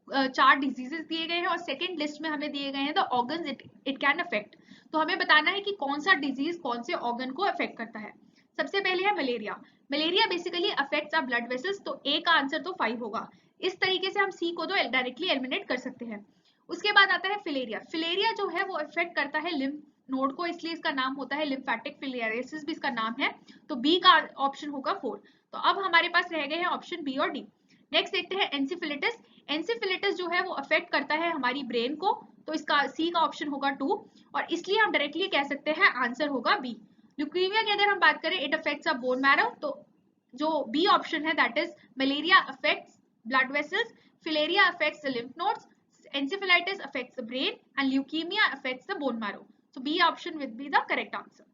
चार डिजीजेस दिए गए हैं और सेकंड लिस्ट में हमें दिए गए हैं the organs it can affect. तो हमें बताना है कि कौन सा डिजीज कौन से ऑर्गन को अफेक्ट करता है। सबसे पहले है malaria. Malaria basically affects our blood vessels, तो ए का आंसर तो 5 होगा। इस तरीके से हम सी को तो डायरेक्टली एलिमिनेट कर सकते हैं। उसके बाद आता है फिलेरिया। फिलेरिया जो है वो अफेक्ट करता है लिम्फ नोड को, इसलिए इसका नाम होता है लिम्फेटिक फिलियरियोसिस भी इसका नाम है। तो बी का ऑप्शन होगा 4। तो अब हमारे पास रह गए हैं ऑप्शन बी और डी। नेक्स्ट देखते हैं एंसिफिलिटिस। एंसिफिलिटिस जो है वो अफेक्ट करता है हमारी ब्रेन को, तो इसका सी का ऑप्शन होगा 2 और इसलिए हम डायरेक्टली कह सकते हैं आंसर होगा बी। ल्यूकेमिया की अगर हम बात करें it affects a bone marrow, तो जो बी ऑप्शन है that is malaria affects blood vessels, filaria affects the lymph nodes, encephalitis affects the brain and leukemia affects the bone marrow. So B option will be the correct answer.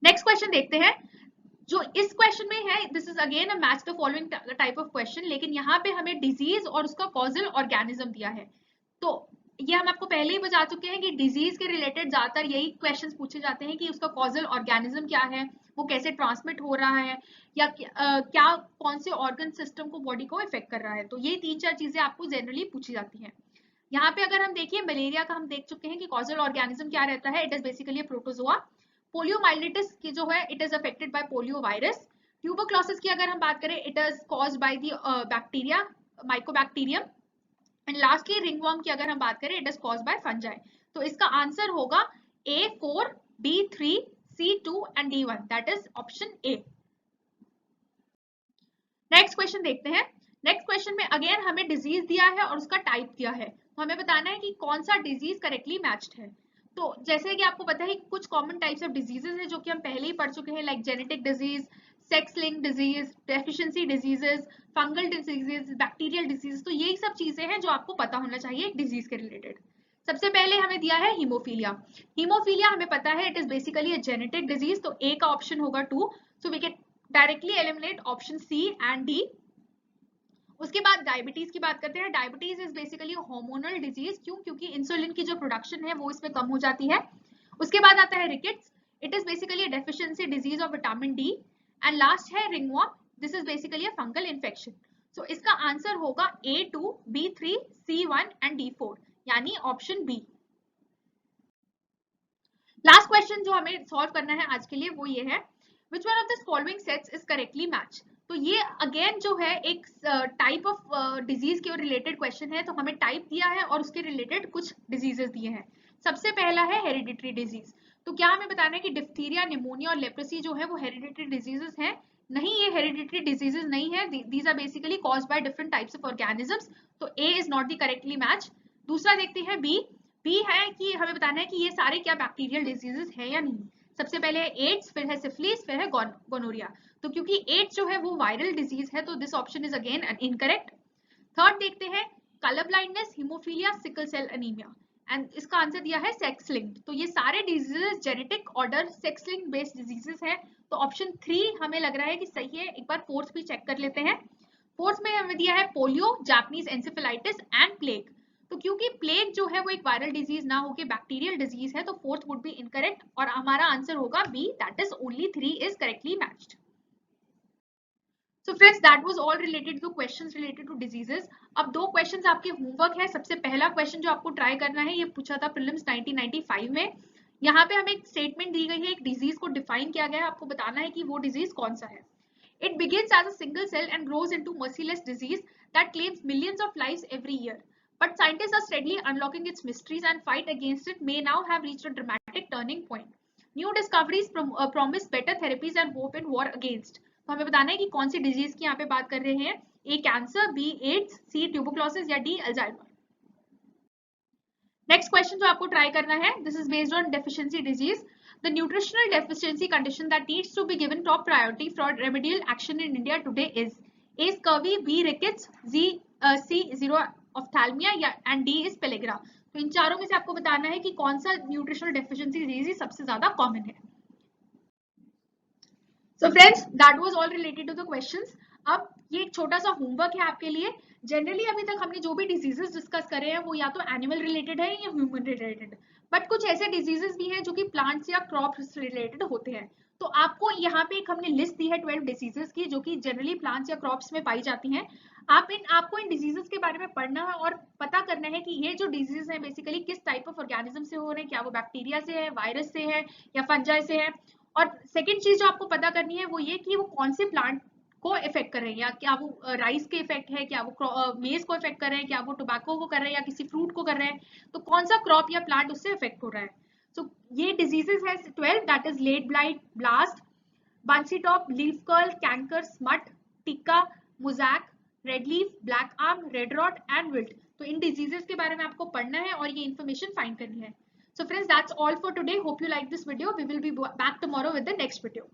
Next question देखते हैं जो इस क्वेश्चन में है। This is again a match the following type of question, लेकिन यहाँ पे हमें डिजीज और उसका कॉजल ऑर्गेनिज्म दिया है। तो ये हम आपको पहले ही बता चुके हैं कि डिजीज के रिलेटेड ज्यादातर यही क्वेश्चंस पूछे जाते हैं कि उसका कॉजल ऑर्गेनिज्म क्या है, वो कैसे ट्रांसमिट हो रहा है, या क्या कौन से ऑर्गन सिस्टम को बॉडी को इफेक्ट कर रहा है। तो ये 3-4 चीजें आपको जनरली पूछी जाती हैं। यहाँ पे अगर हम देखिए मलेरिया का हम देख चुके हैं कि कॉजल ऑर्गेनिज्म क्या रहता है, it is basically protozoa. Poliomyelitis की जो है it is affected by polio virus. Tuberculosis की अगर हम बात करें it is caused by the bacteria Mycobacterium. And lastly ringworm की अगर हम बात करें it is caused bye fungi. तो इसका आंसर होगा A4, B3, C2 and D1, that is option A. Next question देखते हैं। नेक्स्ट क्वेश्चन में अगेन हमें डिजीज दिया है और उसका टाइप दिया है, तो हमें बताना है कि कौन सा डिजीज करेक्टली मैच्ड है। तो जैसे कि आपको पता है कुछ कॉमन टाइप्स ऑफ डिजीजेस हैं जो कि हम पहले ही पढ़ चुके हैं, like genetic disease, sex linked disease, deficiency diseases, fungal diseases, bacterial disease. तो यही सब चीजें हैं जो आपको पता होना चाहिए एक डिजीज के रिलेटेड। सबसे पहले हमें दिया है हीमोफीलिया। हीमोफीलिया हमें पता है it is basically a genetic disease, तो ए का ऑप्शन होगा 2। So we can directly eliminate option C and D. उसके बाद डायबिटीज की बात करते हैं। Diabetes is basically hormonal disease, क्यों? क्योंकि इंसुलिन की जो प्रोडक्शन है वो इसमें कम हो जाती है। उसके बाद आता है rickets, it is basically a deficiency disease of vitamin D. And last है ringworm, this is basically a fungal infection. So इसका आंसर होगा A2, B3, C1 and D4, यानी ऑप्शन बी। लास्ट क्वेश्चन जो हमें सॉल्व करना है आज के लिए वो ये है, which one of the following sets is correctly matched। तो ये अगेन जो है एक टाइप ऑफ डिजीज के रिलेटेड क्वेश्चन है, तो हमें टाइप दिया है और उसके रिलेटेड कुछ डिजीजेस दिए हैं। सबसे पहला है हेरिडिटरी डिजीज। तो क्या हमें बताना है कि डिप्थीरिया, निमोनिया और लेप्रोसी जो है वो हेरिडिटरी डिजीजेस हैं? नहीं, ये हेरिडिटरी डिजीजेस नहीं है, these are basically caused by different types of organisms. तो A is not the correctly match. दूसरा देखते हैं बी। बी है कि हमें बताना है कि ये सारे क्या बैक्टीरियल डिजीजेस है या नहीं। सबसे पहले है एड्स, फिर है सिफिलिस, फिर है गोनोरिया। तो क्योंकि एड्स जो है वो वायरल डिजीज है, तो this option is again incorrect. Third देखते हैं colour blindness, haemophilia, sickle cell anaemia, and इसका आंसर दिया है सेक्स लिंक्ड। तो ये सारे diseases genetic order sex linked based diseases हैं, तो ऑप्शन 3 हमें लग रहा है कि सही है। एक बार फोर्थ भी चेक कर लेते हैं। फोर्थ में हमें दिया है polio, Japanese encephalitis and plague. तो क्योंकि प्लेग जो है वो एक वायरल डिजीज ना होकर बैक्टीरियल डिजीज है, तो फोर्थ वुड बी इनकरेक्ट और हमारा आंसर होगा B, that is only 3 is correctly matched. So friends, that was all related to questions related to diseases. अब 2 क्वेश्चंस आपके होमवर्क है। सबसे पहला क्वेश्चन जो आपको ट्राई करना है, ये पूछा था प्रीलिम्स 1995 में। यहाँ पे हमें एक स्टेटमेंट दी गई है, एक डिजीज को डिफाइन किया गया है, आपको बताना है कि वो डिजीज कौन सा है। It begins as a single cell and grows into merciless disease that claims millions of lives every year. But scientists are steadily unlocking its mysteries and fight against it may now have reached a dramatic turning point. New discoveries promise better therapies and hope in war against. तो हमें बताना है कि कौन सी डिजीज की यहाँ पे बात कर रहे हैं। ए कैंसर, बी एड्स, सी ट्यूबरक्लोसिस या डी अल्जाइमर। नेक्स्ट क्वेश्चन जो आपको ट्राई करना है, this is based on deficiency disease. The nutritional deficiency condition that needs to be given top priority for remedial action in India today is A. Scurvy, B. Rickets, C. Xerophthalmia या and D is pellagra। तो इन चारों में से आपको बताना है कि कौन सा न्यूट्रिशनल डेफिशिएंसी डिजीज सबसे ज्यादा कॉमन है। So friends, that was all related to the questions। अब ये एक छोटा सा होमवर्क है आपके लिए। जनरली अभी तक हमने जो भी डिजीजेस डिस्कस करे हैं वो या तो एनिमल रिलेटेड है या ह्यूमन रिलेटेड, बट कुछ ऐसे डिजीजेस भी हैं जो कि प्लांट्स या क्रॉप्स रिलेटेड होते हैं। तो आपको यहाँ पे एक हमने लिस्ट दी है 12 डिजीजेस की, जो कि जनरली प्लांट्स या क्रॉप्स में पाई जाती हैं। आपको इन डिजीजेस के बारे में पढ़ना है और पता करना है कि ये जो डिजीज है बेसिकली किस टाइप ऑफ ऑर्गेनिज्म से हो रहे हैं, क्या वो बैक्टीरिया से है, वायरस से है या फंजाई से है। और सेकेंड चीज जो आपको पता करनी है वो ये कि वो कौन से प्लांट को इफेक्ट कर रहे हैं, या क्या वो राइस के इफेक्ट है, क्या वो मेज को इफेक्ट कर रहे हैं, क्या वो टोबैको को कर रहे हैं या किसी फ्रूट को कर रहे हैं, तो कौन सा क्रॉप या प्लांट उससे इफेक्ट हो रहा है। So ये diseases है 12, that is late blight, blast, bunchy top, leaf curl, canker, smut, tikka, mosaic, red leaf, black arm, red rot and wilt। तो इन diseases के बारे में आपको पढ़ना है और ये information find करनी है। So friends, that's all for today. Hope you like this video. We will be back tomorrow with the next video.